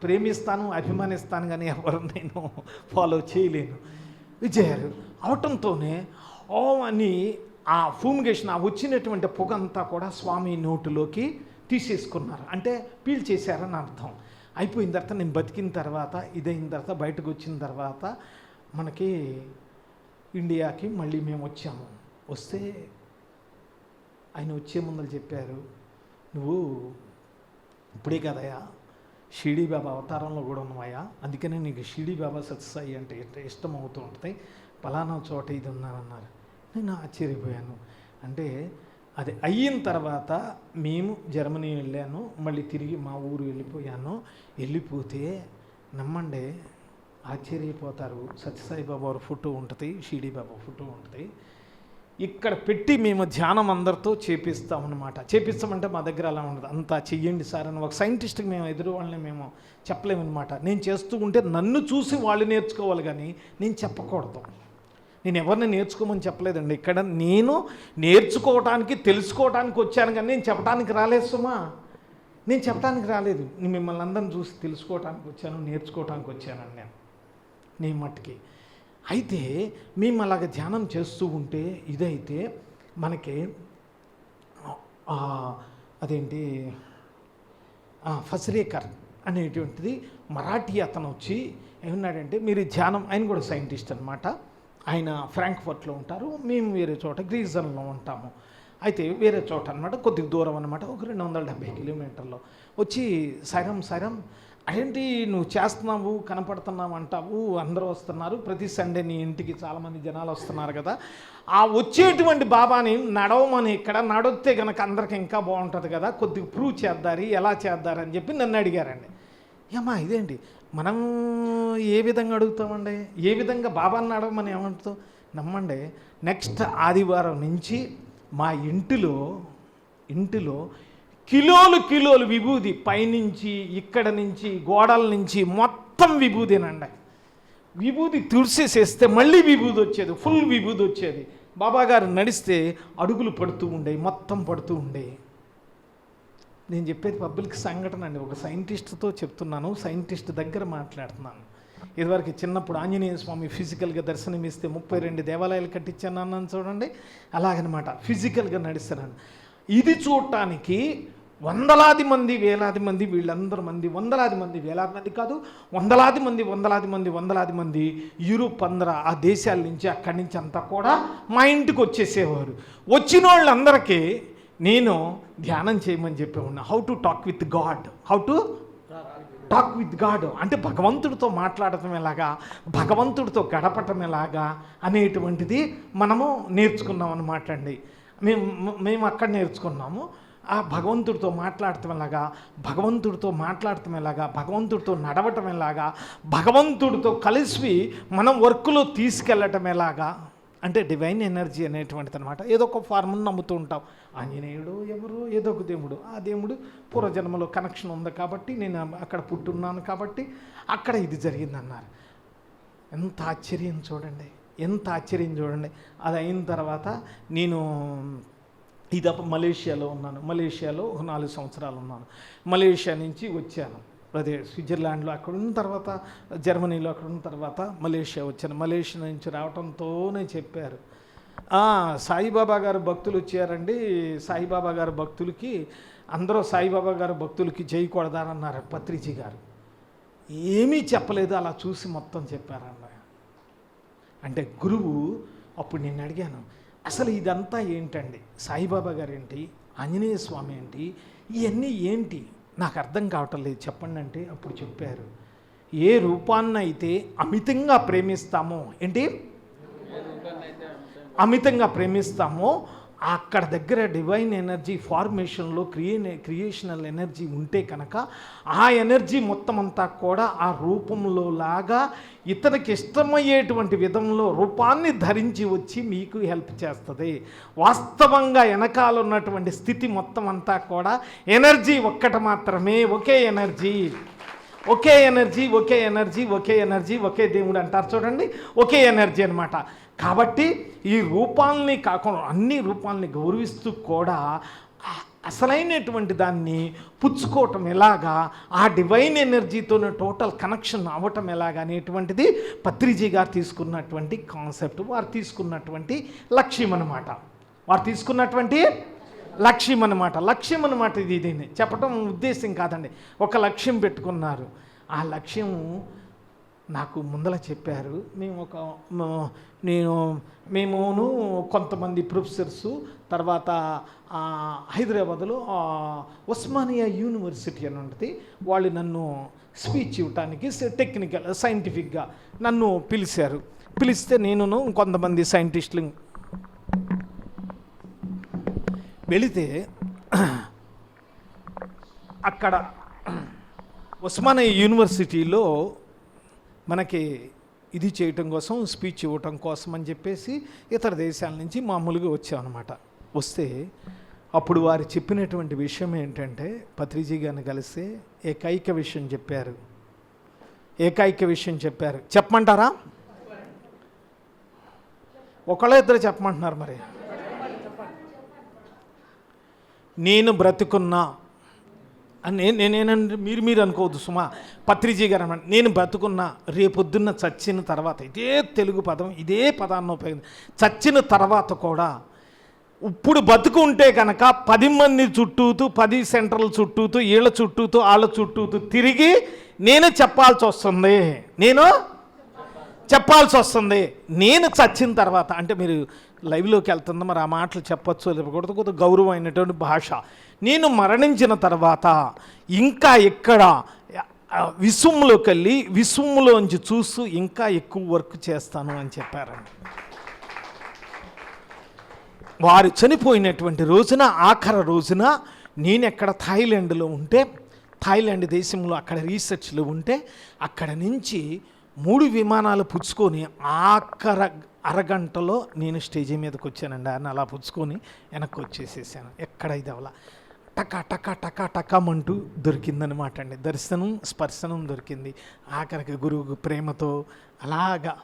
S1: ప్రేమిస్తాను, అభిమానిస్తాను, కానీ ఎవరు నేను ఫాలో చేయలేను. విజయారు అవటంతోనే అని ఆ ఫూమిగేషన్, ఆ వచ్చినటువంటి పొగ అంతా కూడా స్వామి నోటులోకి తీసేసుకున్నారు, అంటే పీల్చేశారని అర్థం. అయిపోయిన తర్వాత నేను బతికిన తర్వాత, ఇదైన తర్వాత, బయటకు వచ్చిన తర్వాత మనకి ఇండియాకి మళ్ళీ మేము వచ్చాము. వస్తే ఆయన వచ్చే ముందర చెప్పారు, నువ్వు ఇప్పుడే కదయా షిరిడి బాబా అవతారంలో కూడా ఉన్నాయా, అందుకనే నీకు షిరిడి బాబా సత్యసాయి అంటే ఇష్టం అవుతూ ఉంటుంది, పలానా చోట ఇది ఉన్నానన్నారు. నేను ఆశ్చర్యపోయాను. అంటే అది అయిన తర్వాత మేము జర్మనీ వెళ్ళాను, మళ్ళీ తిరిగి మా ఊరు వెళ్ళిపోతే నమ్మండి ఆశ్చర్యపోతారు, సత్యసాయి బాబా వారి ఫోటో ఉంటుంది, షిరిడి బాబా ఫోటో ఉంటుంది. ఇక్కడ పెట్టి మేము ధ్యానం అందరితో చేపిస్తామన్నమాట. చేపిస్తామంటే మా దగ్గర అలా ఉండదు, అంతా చెయ్యండి సార్ అని ఒక సైంటిస్ట్కి మేము ఎదురు వాళ్ళని మేము చెప్పలేమన్నమాట. నేను చేస్తూ ఉంటే నన్ను చూసి వాళ్ళు నేర్చుకోవాలి, కానీ నేను చెప్పకూడదు. నేను ఎవరిని నేర్చుకోమని చెప్పలేదండి. ఇక్కడ నేను నేర్చుకోవటానికి, తెలుసుకోవటానికి వచ్చాను, కానీ నేను చెప్పడానికి రాలేదు సుమా. నేను చెప్పడానికి రాలేదు, నేను మిమ్మల్ని అందరిని చూసి తెలుసుకోవటానికి వచ్చాను, నేర్చుకోవటానికి వచ్చానండి నేను మట్టుకి. అయితే మేము అలాగ ధ్యానం చేస్తూ ఉంటే ఇదైతే మనకి అదేంటి ఫస్రేకర్ అనేటువంటిది మరాఠీ అతను వచ్చి ఏమన్నాడంటే, మీరు ధ్యానం, ఆయన కూడా సైంటిస్ట్ అనమాట, ఆయన ఫ్రాంక్ఫర్ట్లో ఉంటారు, మేము వేరే చోట గ్రీజన్లో ఉంటాము. అయితే వేరే చోట అనమాట, కొద్దిగా దూరం అనమాట, ఒక 270 కిలోమీటర్లో. వచ్చి సరం ఏంటి నువ్వు చేస్తున్నావు, కనపడుతున్నావు అంటావు, అందరూ వస్తున్నారు, ప్రతి సండే నీ ఇంటికి చాలామంది జనాలు వస్తున్నారు కదా, ఆ వచ్చేటువంటి బాబాని నడవమని, ఇక్కడ నడిస్తే కనుక అందరికి ఇంకా బాగుంటుంది కదా, కొద్దిగా ప్రూవ్ చేద్దారు, ఎలా చేద్దారు అని చెప్పి నన్ను అడిగారండి. ఏమ్మా ఇదేంటి మనం ఏ విధంగా అడుగుతామండి, ఏ విధంగా బాబాని నడవమని ఏమంటాం? నమ్మండి, నెక్స్ట్ ఆదివారం నుంచి మా ఇంటిలో కిలోలు విభూది, పైనుంచి ఇక్కడ నుంచి గోడల నుంచి మొత్తం విభూదేనండి. విభూది తుడిసేసేస్తే మళ్ళీ విభూది వచ్చేది, ఫుల్ విభూది వచ్చేది. బాబాగారు నడిస్తే అడుగులు పడుతూ ఉండేవి, మొత్తం పడుతూ ఉండేవి. నేను చెప్పేది పబ్లిక్ సంఘటన అండి, ఒక సైంటిస్ట్తో చెప్తున్నాను, సైంటిస్ట్ దగ్గర మాట్లాడుతున్నాను. ఇదివరకు చిన్నప్పుడు ఆంజనేయ స్వామి ఫిజికల్గా దర్శనమిస్తే 32 దేవాలయాలు కట్టించాను అన్నాను చూడండి, అలాగనమాట ఫిజికల్గా నడుస్తున్నాను. ఇది చూడటానికి వందలాది మంది, వేలాది మంది, వీళ్ళందరూ మంది, వేలాది మంది కాదు, వందలాది మంది యూరోప్ ఆ దేశాల నుంచి, అక్కడి నుంచి అంతా కూడా మా ఇంటికి వచ్చేసేవారు. వచ్చిన వాళ్ళందరికీ నేను ధ్యానం చేయమని చెప్పేవాడిని. How to talk with God అంటే భగవంతుడితో మాట్లాడటం ఎలాగా, భగవంతుడితో గడపటం ఎలాగా అనేటువంటిది మనము నేర్చుకున్నాం అన్నమాట అండి. మేము అక్కడ నేర్చుకున్నాము. ఆ భగవంతుడితో మాట్లాడటం ఎలాగా, భగవంతుడితో నడవటం ఎలాగా, భగవంతుడితో కలిసి మనం వర్క్లో తీసుకెళ్ళటం ఎలాగా, అంటే డివైన్ ఎనర్జీ అనేటువంటిది అనమాట. ఏదో ఒక ఫార్మును నమ్ముతూ ఉంటాం, ఆంజనేయుడు ఎవరు, ఏదో ఒక దేవుడు, ఆ దేవుడు పూర్వజన్మలో కనెక్షన్ ఉంది కాబట్టి నేను అక్కడ పుట్టున్నాను కాబట్టి అక్కడ ఇది జరిగిందన్నారు. ఎంత ఆశ్చర్యం చూడండి. అది అయిన తర్వాత నేను మలేషియాలో ఉన్నాను. మలేషియాలో ఒక 4 సంవత్సరాలు ఉన్నాను. మలేషియా నుంచి వచ్చాను, అదే స్విట్జర్లాండ్లో అక్కడ ఉన్న తర్వాత, జర్మనీలో అక్కడ ఉన్న తర్వాత మలేషియా వచ్చాను. మలేషియా నుంచి రావడంతోనే చెప్పారు, సాయిబాబా గారు భక్తులు వచ్చారండి, సాయిబాబా గారు భక్తులకి అందరూ సాయిబాబా గారు భక్తులకి చేయకూడదన్నారు పత్రిజీ గారు. ఏమీ చెప్పలేదు, అలా చూసి మొత్తం చెప్పారన్న. అంటే గురువు అప్పుడు నేను అడిగాను, అసలు ఇదంతా ఏంటండి, సాయిబాబా గారు ఏంటి, ఆంజనేయ స్వామి ఏంటి, ఇవన్నీ ఏంటి, నాకు అర్థం కావటం లేదు చెప్పండి అంటే అప్పుడు చెప్పారు, ఏ రూపాన్నైతే అమితంగా ప్రేమిస్తామో, ఏంటి అమితంగా ప్రేమిస్తామో అక్కడ దగ్గర డివైన్ ఎనర్జీ ఫార్మేషన్లో క్రియేషనల్ ఎనర్జీ ఉంటే కనుక ఆ ఎనర్జీ మొత్తం అంతా కూడా ఆ రూపంలో లాగా ఇతనికి ఇష్టమయ్యేటువంటి విధంలో రూపాన్ని ధరించి వచ్చి మీకు హెల్ప్ చేస్తుంది. వాస్తవంగా వెనకాల ఉన్నటువంటి స్థితి మొత్తం అంతా కూడా ఎనర్జీ ఒక్కటి మాత్రమే, ఒకే ఎనర్జీ, ఒకే ఎనర్జీ, ఒకే ఎనర్జీ, ఒకే ఎనర్జీ, ఒకే దేవుడు అంటారు చూడండి, ఒకే ఎనర్జీ అనమాట. కాబట్టి ఈ రూపాలని కాకుండా అన్ని రూపాలని గౌరవిస్తూ కూడా అసలైనటువంటి దాన్ని పుచ్చుకోవటం ఎలాగా, ఆ డివైన్ ఎనర్జీతోనే టోటల్ కనెక్షన్ అవ్వటం ఎలాగా అనేటువంటిది పత్రిజీ గారు తీసుకున్నటువంటి కాన్సెప్ట్, వారు తీసుకున్నటువంటి లక్ష్యం అనమాట. వారు తీసుకున్నటువంటి లక్ష్యం అనమాట. లక్ష్యం అనమాట ఇది. దీన్ని చెప్పటం ఉద్దేశం కాదండి. ఒక లక్ష్యం పెట్టుకున్నారు. ఆ లక్ష్యం నాకు ముందల చెప్పారు. మేమును కొంతమంది ప్రొఫెసర్సు, తర్వాత హైదరాబాద్లో ఉస్మానియా యూనివర్సిటీ అని ఉంటుంది, వాళ్ళు నన్ను స్పీచ్ ఇవ్వటానికి టెక్నికల్ సైంటిఫిక్గా నన్ను పిలిచారు. పిలిస్తే నేను కొంతమంది సైంటిస్టులు వెళితే అక్కడ ఉస్మానియా యూనివర్సిటీలో మనకి ఇది చేయటం కోసం, స్పీచ్ ఇవ్వటం కోసం అని చెప్పేసి ఇతర దేశాల నుంచి మామూలుగా వచ్చామన్నమాట. వస్తే అప్పుడు వారు చెప్పినటువంటి విషయం ఏంటంటే, పత్రిజీ గారిని కలిస్తే ఏకైక విషయం చెప్పారు. ఏకైక విషయం చెప్పారు. చెప్పమంటారా? ఒకళ్ళ ఇద్దరు చెప్పమంటున్నారు. మరి నేను బ్రతుకున్నా అని నేనేనంటే మీరు అనుకోవద్దు సుమా. పత్రిజీ గారు అన్నమాట, నేను బ్రతుకున్నా రేపొద్దున్న చచ్చిన తర్వాత, ఇదే తెలుగు పదం, ఇదే పదాన్ని ఉపయోగించి, చచ్చిన తర్వాత కూడా ఇప్పుడు బతుకుంటే కనుక 10 మంది చుట్టూతూ, 10 సెంటర్ల చుట్టూతూ, వీళ్ళ చుట్టూతూ, వాళ్ళ చుట్టూతూ తిరిగి నేను చెప్పాల్సి వస్తుంది. నేను చచ్చిన తర్వాత అంటే మీరు లైవ్లోకి వెళ్తుందా మరి ఆ మాటలు చెప్పచ్చు లేకపోతే కొద్దిగా గౌరవమైనటువంటి భాష. నేను మరణించిన తర్వాత ఇంకా ఇక్కడ విశ్వంలోకి వెళ్ళి విశ్వంలోంచి చూస్తూ ఇంకా ఎక్కువ వర్క్ చేస్తాను అని చెప్పారండి. వారు చనిపోయినటువంటి రోజున, ఆఖరి రోజున నేను ఎక్కడ థాయిలాండ్లో ఉంటే, థాయిలాండ్ దేశంలో అక్కడ రీసెర్చ్లో ఉంటే, అక్కడ నుంచి 3 విమానాలు పుచ్చుకొని అరగంటలో నేను స్టేజీ మీదకి వచ్చానండి. ఆయన అలా పుచ్చుకొని వెనక్కి వచ్చేసేసాను. ఎక్కడ ఇది అవలా టకామంటూ దొరికిందనమాట అండి. దర్శనం, స్పర్శనం దొరికింది. ఆఖరికి గురువు ప్రేమతో అలాగా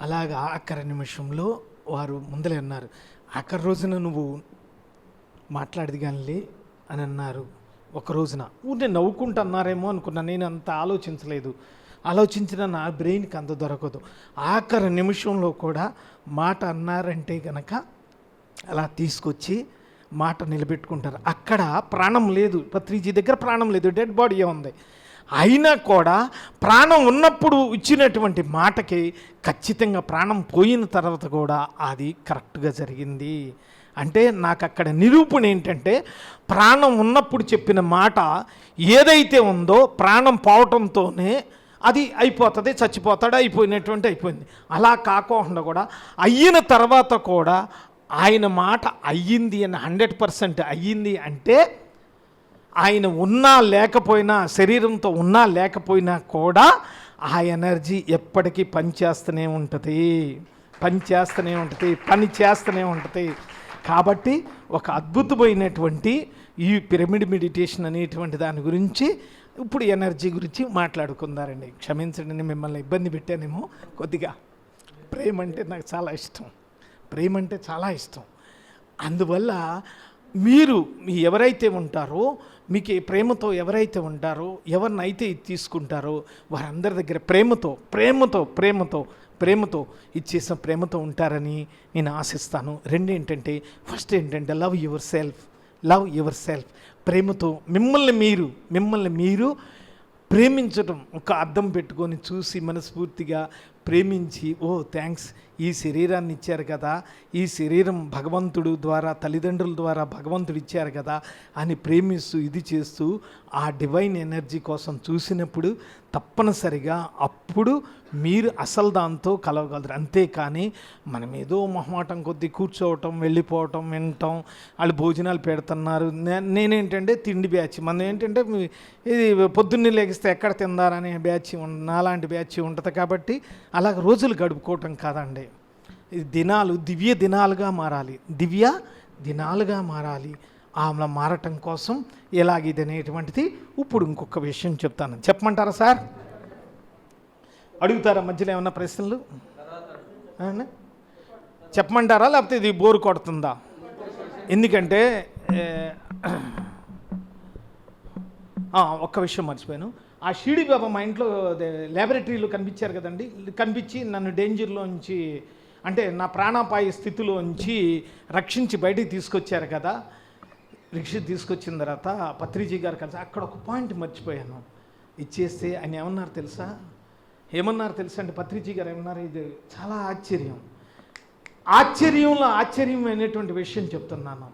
S1: అలాగా ఆఖరి నిమిషంలో వారు ముందలే అన్నారు, ఆఖరి రోజున నువ్వు మాట్లాడేది కానీ అని అన్నారు. ఒక రోజున నేను నవ్వుకుంటూ అన్నారేమో అనుకున్నా. నేను అంత ఆలోచించలేదు. ఆలోచించిన నా బ్రెయిన్కి అంత దొరకదు. ఆఖరి నిమిషంలో కూడా మాట అన్నారంటే కనుక అలా తీసుకొచ్చి మాట నిలబెట్టుకుంటారు. అక్కడ ప్రాణం లేదు, పత్రిజీ దగ్గర ప్రాణం లేదు, డెడ్ బాడీ ఉంది. అయినా కూడా ప్రాణం ఉన్నప్పుడు ఇచ్చినటువంటి మాటకి ఖచ్చితంగా ప్రాణం పోయిన తర్వాత కూడా అది కరెక్ట్గా జరిగింది. అంటే నాకు అక్కడ నిరూపణ ఏంటంటే, ప్రాణం ఉన్నప్పుడు చెప్పిన మాట ఏదైతే ఉందో ప్రాణం పోవటంతోనే అది అయిపోతుంది, చచ్చిపోతాడు, అయిపోయింది. అలా కాకుండా కూడా అయిన తర్వాత కూడా ఆయన మాట అయ్యింది అని 100% అయ్యింది అంటే, ఆయన ఉన్నా లేకపోయినా, శరీరంతో ఉన్నా లేకపోయినా కూడా ఆ ఎనర్జీ ఎప్పటికీ పని చేస్తూనే ఉంటుంది. కాబట్టి ఒక అద్భుతమైనటువంటి ఈ పిరమిడ్ మెడిటేషన్ అనేటువంటి దాని గురించి ఇప్పుడు ఎనర్జీ గురించి మాట్లాడుకుందారండి. క్షమించండి, మిమ్మల్ని ఇబ్బంది పెట్టానేమో కొద్దిగా. ప్రేమ అంటే నాకు చాలా ఇష్టం, అందువల్ల మీరు ఎవరైతే ఉంటారో, మీకు ఈ ప్రేమతో ఎవరైతే ఉంటారో, ఎవరినైతే ఇది తీసుకుంటారో వారందరి దగ్గర ప్రేమతో ఇచ్చేసిన ప్రేమతో ఉంటారని నేను ఆశిస్తాను. రెండేంటంటే, ఫస్ట్ ఏంటంటే లవ్ యువర్ సెల్ఫ్. ప్రేమతో మిమ్మల్ని మీరు ప్రేమించటం, ఒక అద్దం పెట్టుకొని చూసి మనస్ఫూర్తిగా ప్రేమించి, ఓ థ్యాంక్స్, ఈ శరీరాన్ని ఇచ్చారు కదా, ఈ శరీరం భగవంతుడు ద్వారా, తల్లిదండ్రుల ద్వారా భగవంతుడు ఇచ్చారు కదా అని ప్రేమిస్తూ ఇది చేస్తూ ఆ డివైన్ ఎనర్జీ కోసం చూసినప్పుడు తప్పనిసరిగా అప్పుడు మీరు అసలు దాంతో కలవగలరు. అంతేకాని మనం ఏదో మొహమాటం కొద్దీ కూర్చోవటం, వెళ్ళిపోవటం, వినటం, వాళ్ళు భోజనాలు పెడుతున్నారు, నేనేంటంటే తిండి బ్యాచ్, మన ఏంటంటే ఇది పొద్దున్నే లేగిస్తే ఎక్కడ తిందారనే బ్యాచ్ నాలాంటి బ్యాచ్ ఉంటుంది. కాబట్టి అలాగ రోజులు గడుపుకోవటం కాదండి. ఇది దివ్య దినాలుగా మారాలి. ఆమె మారటం కోసం ఎలాగిది అనేటువంటిది ఇప్పుడు ఇంకొక విషయం చెప్తాను. చెప్పమంటారా సార్? అడుగుతారా మధ్యలో ఏమన్నా ప్రశ్నలు? చెప్పమంటారా లేకపోతే ఇది బోరు కొడుతుందా? ఎందుకంటే ఒక్క విషయం మర్చిపోయాను. ఆ షిరిడి బాబా మా ఇంట్లో ల్యాబొరేటరీలో కనిపించారు కదండి. కనిపించి నన్ను డేంజర్లోంచి, అంటే నా ప్రాణాపాయ స్థితిలోంచి రక్షించి బయటికి తీసుకొచ్చారు కదా. తీసుకొచ్చిన తర్వాత పత్రిజీ గారు కలిసి అక్కడ ఒక పాయింట్ మర్చిపోయాను ఇచ్చేస్తే ఆయన ఏమన్నారు తెలుసా అంటే పత్రిజీ గారు ఏమన్నారు, ఇది చాలా ఆశ్చర్యమైనటువంటి విషయం చెప్తున్నాను.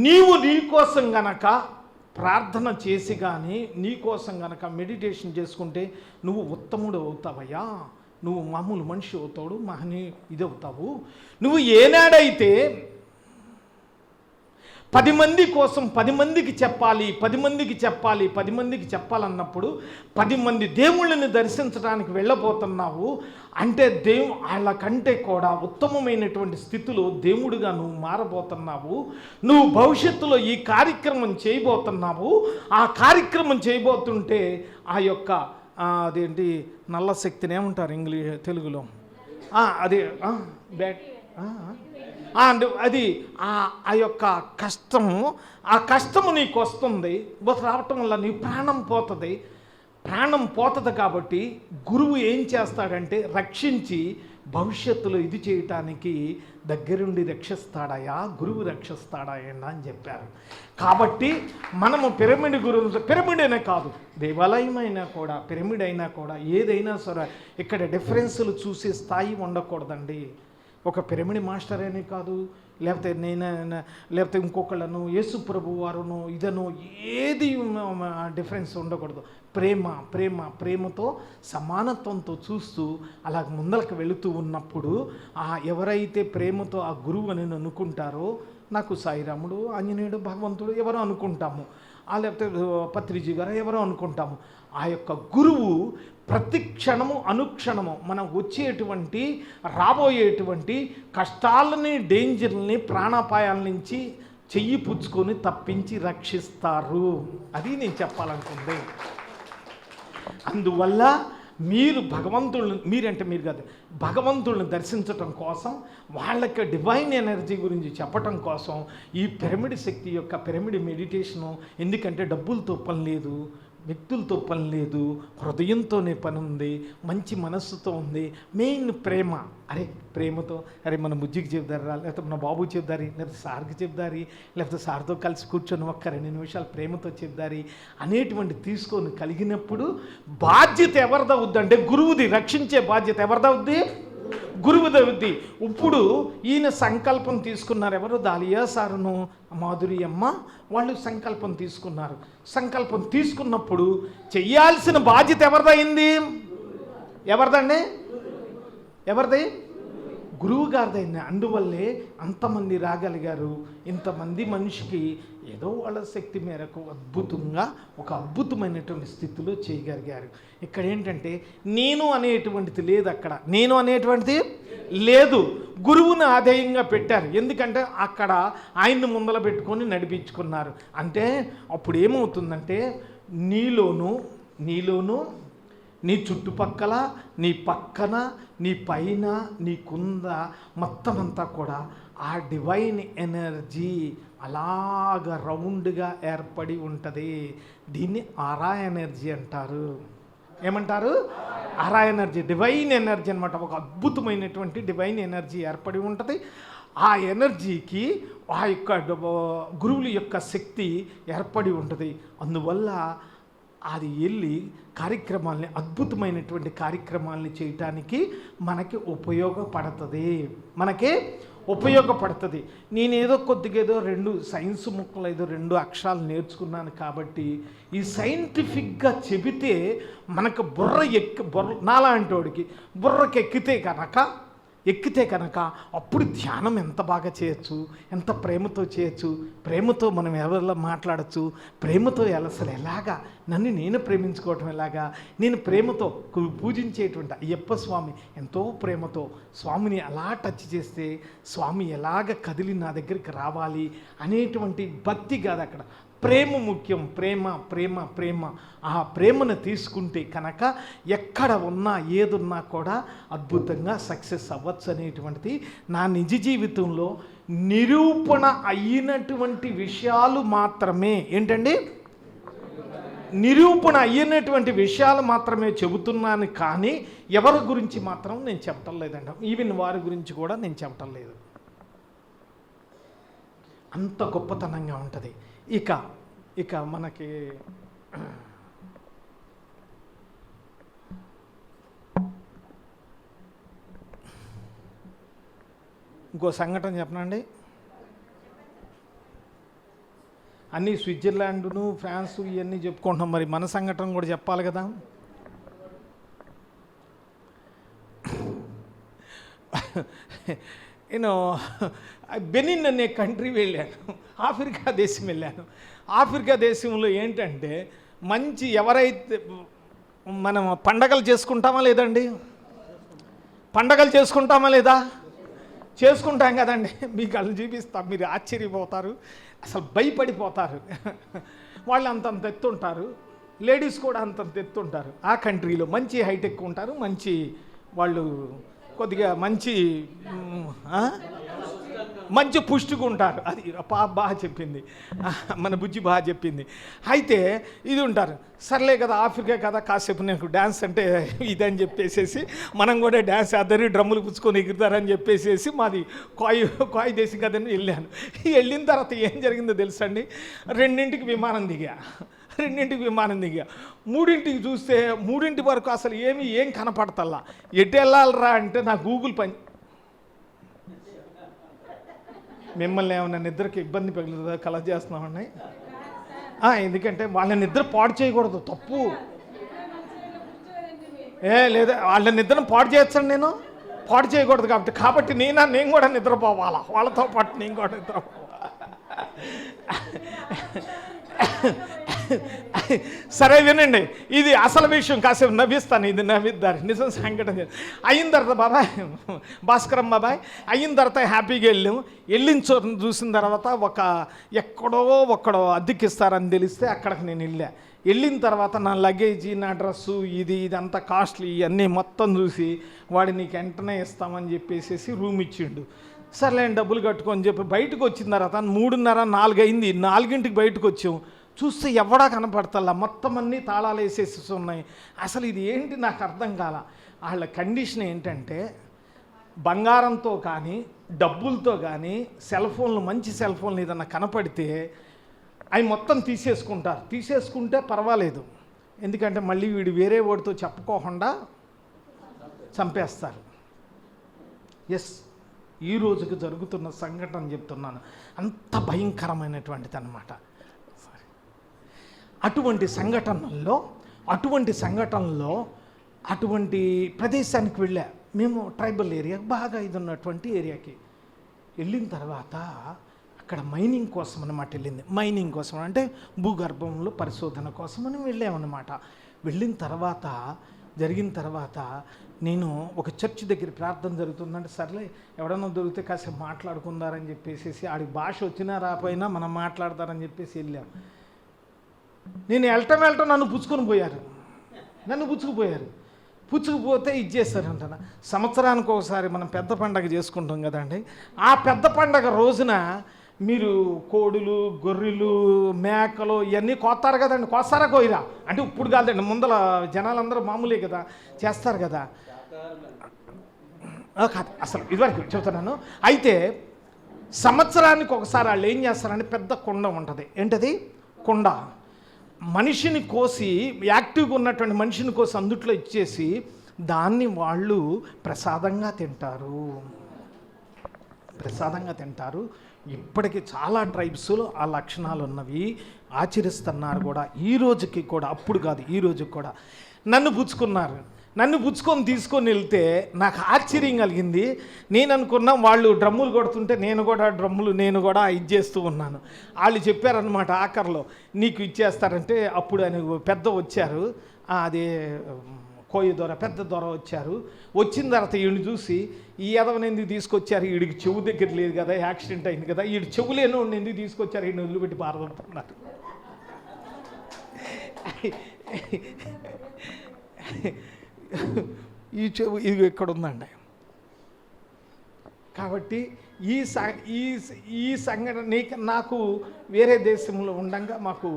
S1: నీవు నీ కోసం గనక ప్రార్థన చేసి కానీ, నీ కోసం గనక మెడిటేషన్ చేసుకుంటే నువ్వు ఉత్తముడు అవుతావయ్యా, నువ్వు మామూలు మనిషి అవుతాడు, ఇది అవుతావు. నువ్వు ఏనాడైతే 10 మంది కోసం 10 మందికి చెప్పాలన్నప్పుడు 10 మంది దేవుళ్ళని దర్శించడానికి వెళ్ళబోతున్నావు అంటే వాళ్ళకంటే కూడా ఉత్తమమైనటువంటి స్థితిలో దేవుడిగా నువ్వు మారబోతున్నావు. నువ్వు భవిష్యత్తులో ఈ కార్యక్రమం చేయబోతున్నావు. ఆ కార్యక్రమం చేయబోతుంటే ఆ యొక్క అదేంటి నల్ల శక్తిని ఏమంటారు తెలుగులో, అదే బ్యాట్, అది ఆ యొక్క కష్టము నీకు వస్తుంది. రావటం వల్ల నీ ప్రాణం పోతుంది. కాబట్టి గురువు ఏం చేస్తాడంటే రక్షించి భవిష్యత్తులో ఇది చేయటానికి దగ్గరుండి గురువు రక్షిస్తాడాయా అని చెప్పారు. కాబట్టి మనము పిరమిడ్ అనే కాదు, దేవాలయం అయినా కూడా, పిరమిడ్ అయినా కూడా, ఏదైనా సరే ఇక్కడ డిఫరెన్సులు చూసే స్థాయి ఉండకూడదండి. ఒక పిరమిడ్ మాస్టర్ అని కాదు, లేకపోతే ఇంకొకళ్ళను యేసు ప్రభు వారును ఇదను ఏది డిఫరెన్స్ ఉండకూడదు. ప్రేమతో సమానత్వంతో చూస్తూ అలా ముందరకు వెళుతూ ఉన్నప్పుడు ఎవరైతే ప్రేమతో ఆ గురువు అని అనుకుంటారో, నాకు సాయిరాముడు, ఆంజనేయుడు, భగవంతుడు ఎవరో అనుకుంటాము, లేకపోతే పత్రిజీ గారు ఎవరో అనుకుంటాము. ఆ యొక్క గురువు ప్రతి క్షణము అనుక్షణము మనం వచ్చేటువంటి రాబోయేటువంటి కష్టాలని, డేంజర్ని, ప్రాణాపాయాల నుంచి చెయ్యి పుచ్చుకొని తప్పించి రక్షిస్తారు. అది నేను చెప్పాలనుకుంది. అందువల్ల మీరు భగవంతుల్ని దర్శించటం కోసం, వాళ్ళకి డివైన్ ఎనర్జీ గురించి చెప్పటం కోసం ఈ పిరమిడ్ శక్తి యొక్క పిరమిడ్ మెడిటేషను. ఎందుకంటే డబ్బులతో పని లేదు, వ్యక్తులతో పని లేదు, హృదయంతోనే పని ఉంది, మంచి మనస్సుతో ఉంది. మెయిన్ ప్రేమతో మన బుజ్జికి చెప్దారా, లేకపోతే మన బాబుకి చెప్దారి, లేకపోతే సార్కి చెప్దారి, లేకపోతే సార్తో కలిసి కూర్చొని ఒక్క 2 నిమిషాలు ప్రేమతో చెప్దారి అనేటువంటి తీసుకొని కలిగినప్పుడు బాధ్యత ఎవరిదవుద్ది అంటే గురువుది. రక్షించే బాధ్యత ఎవరిదవుద్ది? గురువుదవుద్ది. ఇప్పుడు ఈయన సంకల్పం తీసుకున్నారు. ఎవరు? దాలియా సారును మాధురి అమ్మ వాళ్ళు సంకల్పం తీసుకున్నారు. సంకల్పం తీసుకున్నప్పుడు చెయ్యాల్సిన బాధ్యత ఎవరిదైంది? ఎవరిది? గురువు గారిదైంది. అందువల్లే అంతమంది రాగలిగారు. ఇంతమంది మనిషికి ఏదో వాళ్ళ శక్తి మేరకు అద్భుతంగా ఒక అద్భుతమైనటువంటి స్థితిలో చేయగలిగారు. ఇక్కడ ఏంటంటే నేను అనేటువంటిది లేదు. అక్కడ నేను అనేటువంటిది లేదు. గురువుని ఆధేయంగా పెట్టారు. ఎందుకంటే అక్కడ ఆయన్ని ముందల పెట్టుకొని నడిపించుకున్నారు. అంటే అప్పుడు ఏమవుతుందంటే నీలోను నీ చుట్టుపక్కల, నీ పక్కన, నీ పైన, నీ కుంద మొత్తం అంతా కూడా ఆ డివైన్ ఎనర్జీ అలాగ రౌండ్గా ఏర్పడి ఉంటుంది. దీన్ని ఆరా ఎనర్జీ అంటారు. ఏమంటారు? ఆరా ఎనర్జీ, డివైన్ ఎనర్జీ అనమాట. ఒక అద్భుతమైనటువంటి డివైన్ ఎనర్జీ ఏర్పడి ఉంటుంది. ఆ ఎనర్జీకి ఆ యొక్క గురువుల యొక్క శక్తి ఏర్పడి ఉంటుంది. అందువల్ల అది వెళ్ళి కార్యక్రమాల్ని, అద్భుతమైనటువంటి కార్యక్రమాల్ని చేయటానికి మనకి ఉపయోగపడుతుంది. నేనేదో కొద్దిగా ఏదో 2 సైన్స్ ముక్కలు ఏదో 2 అక్షరాలు నేర్చుకున్నాను కాబట్టి ఈ సైంటిఫిక్గా చెబితే మనకు బుర్ర నాలాంటి వాడికి ఎక్కితే కనుక అప్పుడు ధ్యానం ఎంత బాగా చేయొచ్చు, ఎంత ప్రేమతో చేయొచ్చు, ప్రేమతో మనం ఎవరిలో మాట్లాడచ్చు, ప్రేమతో అసలు ఎలాగా నన్ను నేను ప్రేమించుకోవటం ఎలాగా, నేను ప్రేమతో పూజించేటువంటి అయ్యప్ప స్వామి ఎంతో ప్రేమతో స్వామిని అలా టచ్ చేస్తే స్వామి ఎలాగ కదిలి నా దగ్గరికి రావాలి అనేటువంటి భక్తి కాదు, అక్కడ ప్రేమ ముఖ్యం. ప్రేమ ఆ ప్రేమను తీసుకుంటే కనుక ఎక్కడ ఉన్నా ఏదున్నా కూడా అద్భుతంగా సక్సెస్ అవ్వచ్చు అనేటువంటిది నా నిజ జీవితంలో నిరూపణ అయినటువంటి విషయాలు మాత్రమే. ఏంటండి? నిరూపణ అయినటువంటి విషయాలు మాత్రమే చెబుతున్నాను, కానీ ఎవరి గురించి మాత్రం నేను చెప్పటం లేదండి. ఈవెన్ వారి గురించి కూడా నేను చెప్పటం లేదు. అంత గొప్పతనంగా ఉంటుంది. ఇక మనకి ఇంకో సంఘటన చెప్పనండి. అన్నీ స్విట్జర్లాండ్ను, ఫ్రాన్సు ఇవన్నీ చెప్పుకుంటున్నాం, మరి మన సంఘటన కూడా చెప్పాలి కదా. నేను బెనిన్ అనే కంట్రీ వెళ్ళాను, ఆఫ్రికా దేశం వెళ్ళాను. ఆఫ్రికా దేశంలో ఏంటంటే మంచి ఎవరైతే మనం పండగలు చేసుకుంటామా లేదండి? పండగలు చేసుకుంటామా లేదా? చేసుకుంటాం కదండి. మీకు అలా చూపిస్తాం, మీరు ఆశ్చర్యపోతారు, అసలు భయపడిపోతారు. వాళ్ళు అంతంత ఎత్తుంటారు, లేడీస్ కూడా అంతంత ఎత్తుంటారు. ఆ కంట్రీలో మంచి హైటెక్ ఉంటారు, మంచి వాళ్ళు కొద్దిగా మంచి పుష్టిగా ఉంటారు. అది బాగా చెప్పింది, మన బుజ్జి బాగా చెప్పింది. అయితే ఇది ఉంటారు. సర్లే కదా, ఆఫ్రికా కదా, కాసేపు నాకు డ్యాన్స్ అంటే ఇదని చెప్పేసేసి మనం కూడా డ్యాన్స్ అద్దరి డ్రమ్ములు పుచ్చుకొని ఎగురుతారని చెప్పేసేసి మాది కాయి దేశం కదని వెళ్ళాను. వెళ్ళిన తర్వాత ఏం జరిగిందో తెలుసండి, 2ంటికి విమానం దిగా. 3ంటికి చూస్తే 3ంటి వరకు అసలు ఏం కనపడతల్లా. ఎటు వెళ్ళాలరా అంటే నా గూగుల్ పని. మిమ్మల్ని ఏమన్నా నిద్రకి ఇబ్బంది పగులుతుందా కలెక్ట్ చేస్తున్నామండి? ఎందుకంటే వాళ్ళ నిద్ర పాడు చేయకూడదు, తప్పు. లేదా వాళ్ళ నిద్రను పాడు చేయొచ్చండి, నేను పాడు చేయకూడదు. కాబట్టి నేను కూడా నిద్రపోవాలా, వాళ్ళతో పాటు నేను కూడా నిద్రపోవాలా. సరే వినండి, ఇది అసలు విషయం. కాసేపు నవ్విస్తాను, ఇది నవ్విద్దారు, నిజం సంఘటన. అయిన తర్వాత బాబాయ్ భాస్కరం బాబాయ్ అయిన తర్వాత హ్యాపీగా వెళ్ళిన చోటు చూసిన తర్వాత ఎక్కడో అద్దెకిస్తారని తెలిస్తే అక్కడికి నేను వెళ్ళిన తర్వాత నా లగేజీ, నా డ్రెస్సు, ఇదంతా కాస్ట్లీ ఇవన్నీ మొత్తం చూసి వాడు నీకు వెంటనే ఇస్తామని చెప్పేసి రూమ్ ఇచ్చిండు. సర్లే డబ్బులు కట్టుకొని చెప్పి బయటకు వచ్చిన తర్వాత 3:30, 4 అయింది. 4ంటికి బయటకు వచ్చాం. చూస్తే ఎవడా కనపడతల్లా, మొత్తం అన్నీ తాళాలు వేసేసి ఉన్నాయి. అసలు ఇది ఏంటి నాకు అర్థం కాల. వాళ్ళ కండిషన్ ఏంటంటే బంగారంతో కానీ డబ్బులతో కానీ మంచి సెల్ ఫోన్లు ఏదన్నా కనపడితే అవి మొత్తం తీసేసుకుంటే పర్వాలేదు, ఎందుకంటే మళ్ళీ వీడు వేరే వాడితో చెప్పుకోకుండా చంపేస్తారు. ఎస్, ఈ రోజుకి జరుగుతున్న సంఘటన చెప్తున్నాను, అంత భయంకరమైనటువంటిది అన్నమాట. అటువంటి సంఘటనలో అటువంటి ప్రదేశానికి వెళ్ళా. మేము ట్రైబల్ ఏరియా, బాగా ఇది ఉన్నటువంటి ఏరియాకి వెళ్ళిన తర్వాత అక్కడ మైనింగ్ కోసం అన్నమాట వెళ్ళింది. మైనింగ్ కోసం అంటే భూగర్భంలో పరిశోధన కోసం మనం వెళ్ళామన్నమాట. జరిగిన తర్వాత నేను ఒక చర్చ్ దగ్గర ప్రార్థన జరుగుతుందంటే సర్లే ఎవడన్నా దొరికితే కాసేపు మాట్లాడుకుందారని చెప్పేసి, ఆడికి భాష వచ్చినా రాపోయినా మనం మాట్లాడతారని చెప్పేసి వెళ్ళాం. నేను వెళ్ళటం నన్ను పుచ్చుకొని పోయారు. నన్ను పుచ్చుకుపోతే ఇచ్చేస్తారంట. సంవత్సరానికి ఒకసారి మనం పెద్ద పండగ చేసుకుంటాం కదండి. ఆ పెద్ద పండగ రోజున మీరు కోడులు, గొర్రెలు, మేకలు ఇవన్నీ కోస్తారు కదండి. కోస్తారా కోయిరా అంటే ఇప్పుడు కాదండి, ముందల జనాలందరూ మామూలే కదా, చేస్తారు కదా. కాదు అసలు ఇదివరకు చెబుతున్నాను. అయితే సంవత్సరానికి ఒకసారి వాళ్ళు ఏం చేస్తారంటే పెద్ద కుండ ఉంటుంది. ఏంటది? కుండ. మనిషిని కోసి, యాక్టివ్గా ఉన్నటువంటి మనిషిని కోసి అందుట్లో ఇచ్చేసి దాన్ని వాళ్ళు ప్రసాదంగా తింటారు. ఇప్పటికీ చాలా ట్రైబ్స్లో ఆ లక్షణాలు ఉన్నవి, ఆచరిస్తున్నారు కూడా ఈ రోజుకి కూడా. అప్పుడు కాదు, ఈ రోజుకి కూడా. నన్ను పుచ్చుకొని తీసుకొని వెళ్తే నాకు ఆశ్చర్యం కలిగింది. నేను అనుకున్నా వాళ్ళు డ్రమ్ములు కొడుతుంటే నేను కూడా ఇది చేస్తూ ఉన్నాను. వాళ్ళు చెప్పారనమాట ఆఖరిలో నీకు ఇచ్చేస్తారంటే. అప్పుడు ఆయన పెద్ద వచ్చారు, అదే కోయి దొర, పెద్ద దొర వచ్చారు. వచ్చిన తర్వాత ఈయన చూసి ఈ ఎదవని ఎందుకు తీసుకొచ్చారు, వీడికి చెవు దగ్గర లేదు కదా, యాక్సిడెంట్ అయింది కదా, వీడు చెవులేనో ఎందుకు తీసుకొచ్చారు, ఈయన వదిలిపెట్టి పారదొడుతున్నారు. ఈ చెవు ఇది ఇక్కడ ఉందండి. కాబట్టి ఈ సంఘటన నాకు వేరే దేశంలో ఉండగా మాకు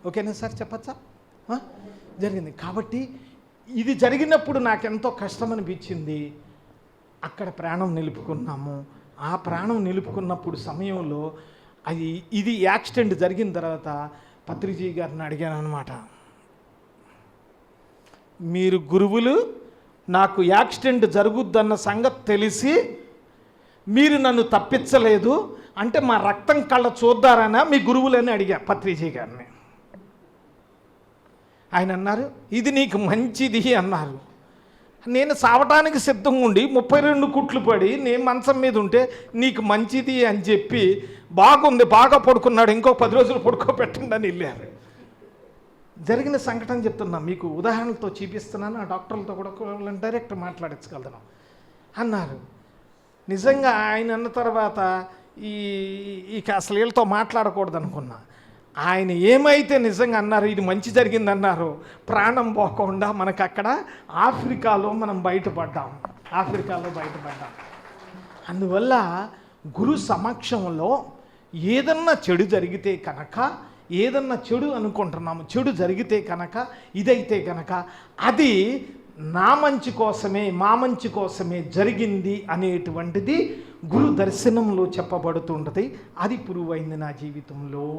S1: ఓకేనా సార్, చెప్పచ్చా? జరిగింది. కాబట్టి ఇది జరిగినప్పుడు నాకెంతో కష్టం అనిపించింది. అక్కడ ప్రాణం నిలుపుకున్నాము. ఆ ప్రాణం నిలుపుకున్నప్పుడు సమయంలో ఇది యాక్సిడెంట్ జరిగిన తర్వాత పత్రిజీ గారిని అడిగాను అనమాట. మీరు గురువులు, నాకు యాక్సిడెంట్ జరుగుద్దన్న సంగతి తెలిసి మీరు నన్ను తప్పించలేదు అంటే మా రక్తం కళ్ళ చూద్దారనా మీ గురువులని అడిగా పత్రిజీ గారిని. ఆయన అన్నారు ఇది నీకు మంచిది అన్నారు. నేను సావటానికి సిద్ధంగా ఉండి 32 కుట్లు పడి నేను మంచం మీద ఉంటే నీకు మంచిది అని చెప్పి బాగుంది, బాగా పడుకున్నాడు, ఇంకో 10 రోజులు పడుకోబెట్టండి అని వెళ్ళారు. జరిగిన సంఘటన చెప్తున్నా మీకు, ఉదాహరణలతో చూపిస్తున్నాను. ఆ డాక్టర్లతో కూడా డైరెక్ట్ మాట్లాడించగలను అన్నారు. నిజంగా ఆయన అన్న తర్వాత ఇక అసలు వీళ్ళతో మాట్లాడకూడదు అనుకున్నా. ఆయన ఏమైతే నిజంగా అన్నారు, ఇది మంచి జరిగిందన్నారు, ప్రాణం పోకుండా మనకు అక్కడ ఆఫ్రికాలో మనం బయటపడ్డాం. అందువల్ల గురు సమక్షంలో ఏదన్నా చెడు జరిగితే కనుక, ఏదన్నా చెడు అనుకుంటున్నాము, చెడు జరిగితే కనుక, ఇదైతే కనుక అది నా మంచి కోసమే, మా మంచి కోసమే జరిగింది అనేటువంటిది గురు దర్శనంలో చెప్పబడుతుంటుంది. అది పురువైంది నా జీవితంలో.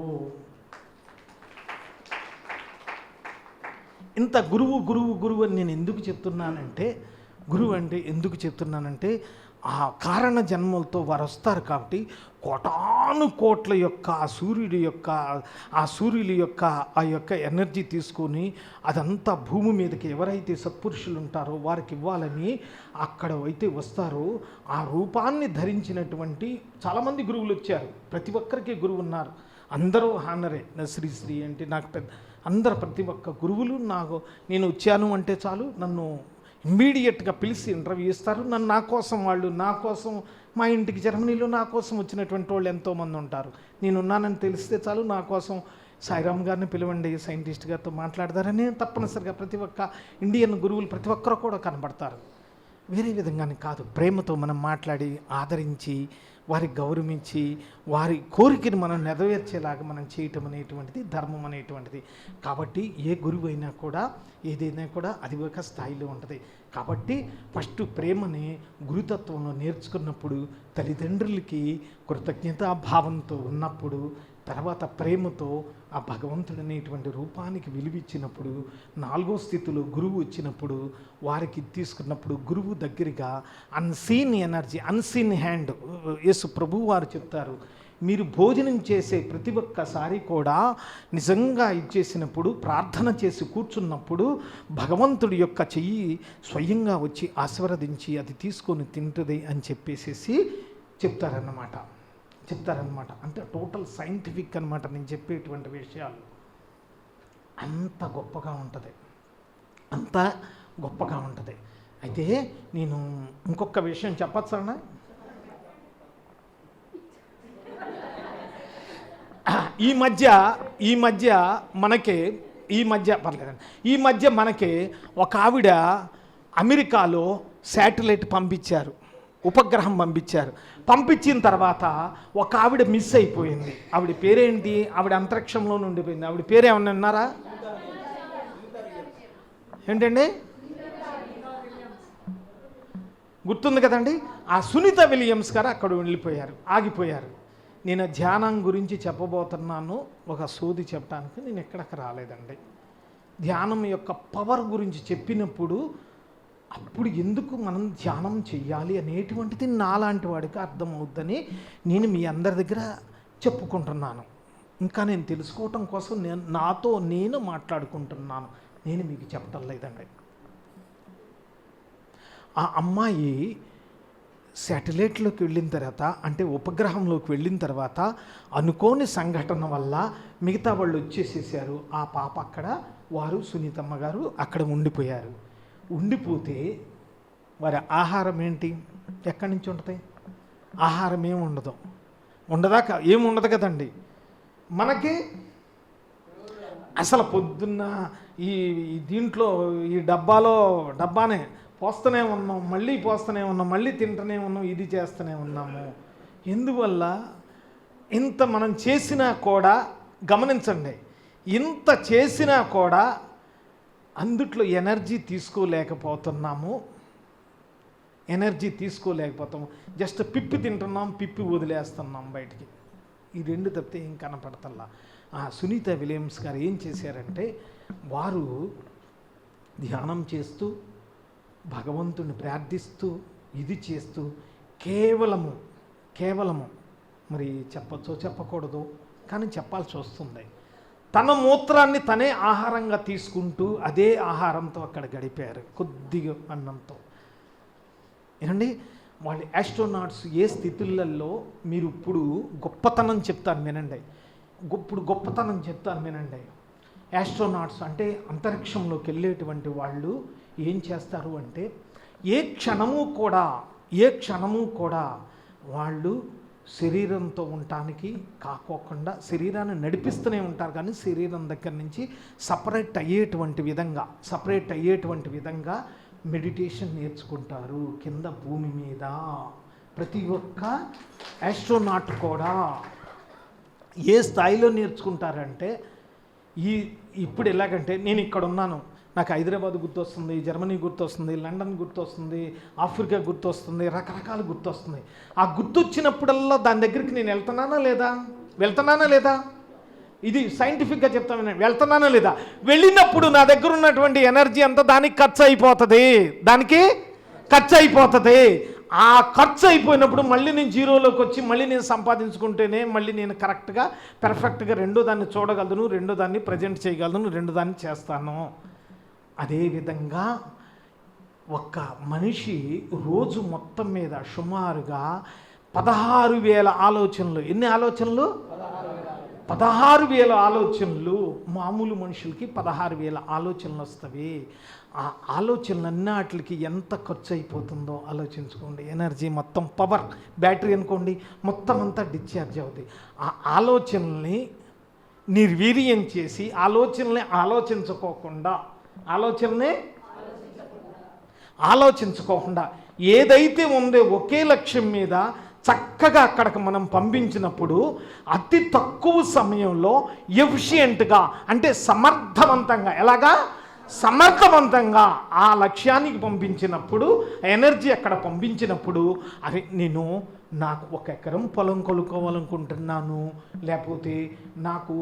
S1: ఇంత గురువు అని నేను ఎందుకు చెప్తున్నానంటే, గురువు అంటే ఎందుకు చెప్తున్నానంటే ఆ కారణ జన్మలతో వారు వస్తారు కాబట్టి కోటాను కోట్ల యొక్క ఆ సూర్యుడి యొక్క ఆ యొక్క ఎనర్జీ తీసుకొని అదంతా భూమి మీదకి ఎవరైతే సత్పురుషులు ఉంటారో వారికి ఇవ్వాలని అక్కడ అయితే వస్తారో ఆ రూపాన్ని ధరించినటువంటి చాలామంది గురువులు వచ్చారు. ప్రతి ఒక్కరికి గురువు ఉన్నారు, అందరూ హానరే. శ్రీ అంటే నాకు అందరు ప్రతి ఒక్క గురువులు నేను వచ్చాను అంటే చాలు నన్ను ఇమ్మీడియట్గా పిలిచి ఇంటర్వ్యూ ఇస్తారు. నా కోసం మా ఇంటికి జర్మనీలో నా కోసం వచ్చినటువంటి వాళ్ళు ఎంతోమంది ఉంటారు. నేనున్నానని తెలిస్తే చాలు నా కోసం సాయిరామ్ గారిని పిలవండి, సైంటిస్ట్ గారితో మాట్లాడతారని తప్పనిసరిగా ప్రతి ఒక్క ఇండియన్ గురువులు ప్రతి ఒక్కరు కూడా కనబడతారు. వేరే విధంగానే కాదు, ప్రేమతో మనం మాట్లాడి ఆదరించి వారికి గౌరవించి వారి కోరికను మనం నెరవేర్చేలాగా మనం చేయటం అనేటువంటిది ధర్మం అనేటువంటిది. కాబట్టి ఏ గురువు అయినా కూడా ఏదైనా కూడా అది ఒక స్థాయిలో ఉంటుంది. కాబట్టి ఫస్ట్ ప్రేమని గురుతత్వంలో నేర్చుకున్నప్పుడు, తల్లిదండ్రులకి కృతజ్ఞతాభావంతో ఉన్నప్పుడు, తర్వాత ప్రేమతో ఆ భగవంతుడు అనేటువంటి రూపానికి విలువిచ్చినప్పుడు, 4వ స్థితిలో గురువు వచ్చినప్పుడు వారికి తీసుకున్నప్పుడు గురువు దగ్గరగా అన్సీన్ ఎనర్జీ, అన్సీన్ హ్యాండ్, యేసు ప్రభువు వారు చెప్తారు, మీరు భోజనం చేసే ప్రతి ఒక్కసారి కూడా నిజంగా ఇచ్చేసినప్పుడు, ప్రార్థన చేసి కూర్చున్నప్పుడు భగవంతుడి యొక్క చెయ్యి స్వయంగా వచ్చి ఆశీర్వదించి అది తీసుకొని తింటుంది అని చెప్పేసి చెప్తారన్నమాట. అంటే టోటల్ సైంటిఫిక్ అనమాట నేను చెప్పేటువంటి విషయాలు. అంత గొప్పగా ఉంటుంది. అయితే నేను ఇంకొక విషయం చెప్పచ్చా? ఈ మధ్య మనకి ఒక ఆవిడ అమెరికాలో శాటిలైట్ పంపించారు, ఉపగ్రహం పంపించారు. పంపించిన తర్వాత ఒక ఆవిడ మిస్ అయిపోయింది. ఆవిడ పేరేంటి? ఆవిడ అంతరిక్షంలో ఉండిపోయింది. ఆవిడ పేరు ఏమన్నా విన్నారా? ఏంటండి? గుర్తుంది కదండి. ఆ సునీత విలియమ్స్ గారు అక్కడ వెళ్ళిపోయారు, ఆగిపోయారు. నేను ధ్యానం గురించి చెప్పబోతున్నాను, ఒక సోది చెప్పడానికి నేను ఎక్కడికి రాలేదండి. ధ్యానం యొక్క పవర్ గురించి చెప్పినప్పుడు అప్పుడు ఎందుకు మనం ధ్యానం చెయ్యాలి అనేటువంటిది నాలాంటి వాడికి అర్థమవుద్దని నేను మీ అందరి దగ్గర చెప్పుకుంటున్నాను. ఇంకా నేను తెలుసుకోవటం కోసం నాతో నేను మాట్లాడుకుంటున్నాను, నేను మీకు చెప్పటం లేదండి. ఆ అమ్మాయి శాటిలైట్లోకి వెళ్ళిన తర్వాత, అంటే ఉపగ్రహంలోకి వెళ్ళిన తర్వాత అనుకోని సంఘటన వల్ల మిగతా వాళ్ళు వచ్చేసేసారు. ఆ పాప అక్కడ, వారు సునీతమ్మ గారు అక్కడ ఉండిపోయారు. ఉండిపోతే వారి ఆహారం ఏంటి? ఎక్కడి నుంచి ఉంటుంది? ఆహారం ఏమి ఉండదు, ఏమి ఉండదు కదండి. మనకి అసలు పొద్దున్న ఈ దీంట్లో ఈ డబ్బానే పోస్తూనే ఉన్నాం, మళ్ళీ పోస్తూనే ఉన్నాం, మళ్ళీ తింటూనే ఉన్నాం, ఇది చేస్తూనే ఉన్నాము. ఎందువల్ల? ఇంత మనం చేసినా కూడా, గమనించండి, ఇంత చేసినా కూడా అందుట్లో ఎనర్జీ తీసుకోలేకపోతున్నాము. జస్ట్ పిప్పి తింటున్నాం, పిప్పి వదిలేస్తున్నాం బయటికి. ఈ రెండు తప్పితే ఏం కనపడతల్లా. ఆ సునీత విలియమ్స్ గారు ఏం చేశారంటే, వారు ధ్యానం చేస్తూ భగవంతుని ప్రార్థిస్తూ ఇది చేస్తూ కేవలము మరి చెప్పచ్చో చెప్పకూడదు కానీ చెప్పాల్సి వస్తుంది, తన మూత్రాన్ని తనే ఆహారంగా తీసుకుంటూ అదే ఆహారంతో అక్కడ గడిపారు, కొద్దిగా అన్నంతో. ఏమండి, వాళ్ళు ఆస్ట్రోనాట్స్ ఏ స్థితులలో, మీరు ఇప్పుడు గొప్పతనం చెప్తాను వినండి. ఆస్ట్రోనాట్స్ అంటే అంతరిక్షంలోకి వెళ్ళేటువంటి వాళ్ళు ఏం చేస్తారు అంటే, ఏ క్షణము కూడా వాళ్ళు శరీరంతో ఉండటానికి కాకోకుండా శరీరాన్ని నడిపిస్తూనే ఉంటారు, కానీ శరీరం దగ్గర నుంచి సపరేట్ అయ్యేటువంటి విధంగా మెడిటేషన్ నేర్చుకుంటారు కింద భూమి మీద. ప్రతి ఒక్క ఆస్ట్రోనాట్ కూడా ఏ స్థాయిలో నేర్చుకుంటారంటే, ఇప్పుడు ఎలాగంటే, నేను ఇక్కడ ఉన్నాను, నాకు హైదరాబాద్ గుర్తొస్తుంది, జర్మనీ గుర్తొస్తుంది, లండన్ గుర్తొస్తుంది, ఆఫ్రికా గుర్తొస్తుంది, రకరకాలు గుర్తొస్తుంది. ఆ గుర్తొచ్చినప్పుడల్లా దాని దగ్గరికి నేను వెళ్తున్నానా లేదా? ఇది సైంటిఫిక్గా చెప్తాను, నేను వెళ్తున్నానా లేదా? వెళ్ళినప్పుడు నా దగ్గర ఉన్నటువంటి ఎనర్జీ అంతా దానికి ఖర్చు అయిపోతుంది. ఆ ఖర్చు అయిపోయినప్పుడు మళ్ళీ నేను జీరోలోకి వచ్చి మళ్ళీ నేను సంపాదించుకుంటేనే మళ్ళీ నేను కరెక్ట్గా పర్ఫెక్ట్గా రెండో దాన్ని చూడగలను, రెండో దాన్ని ప్రజెంట్ చేయగలను, రెండో దాన్ని చేస్తాను. అదేవిధంగా ఒక మనిషి రోజు మొత్తం మీద సుమారుగా 16,000 ఆలోచనలు. ఎన్ని ఆలోచనలు? 16,000 ఆలోచనలు. మామూలు మనుషులకి 16,000 ఆలోచనలు వస్తాయి. ఆ ఆలోచనలన్నిటికి ఎంత ఖర్చు అయిపోతుందో ఆలోచించుకోండి. ఎనర్జీ మొత్తం, పవర్, బ్యాటరీ అనుకోండి, మొత్తం అంతా డిశ్చార్జ్ అవుతుంది. ఆ ఆలోచనల్ని నిర్వీర్యం చేసి ఆలోచించుకోకుండా ఏదైతే ఉందో ఒకే లక్ష్యం మీద చక్కగా అక్కడికి మనం పంపించినప్పుడు అతి తక్కువ సమయంలో ఎఫిషియెంట్గా, అంటే సమర్థవంతంగా ఆ లక్ష్యానికి పంపించినప్పుడు, ఎనర్జీ అక్కడ పంపించినప్పుడు, అరే నేను నాకు 1 ఎకరం పొలం కొనుక్కోవాలనుకుంటున్నాను, లేకపోతే నాకు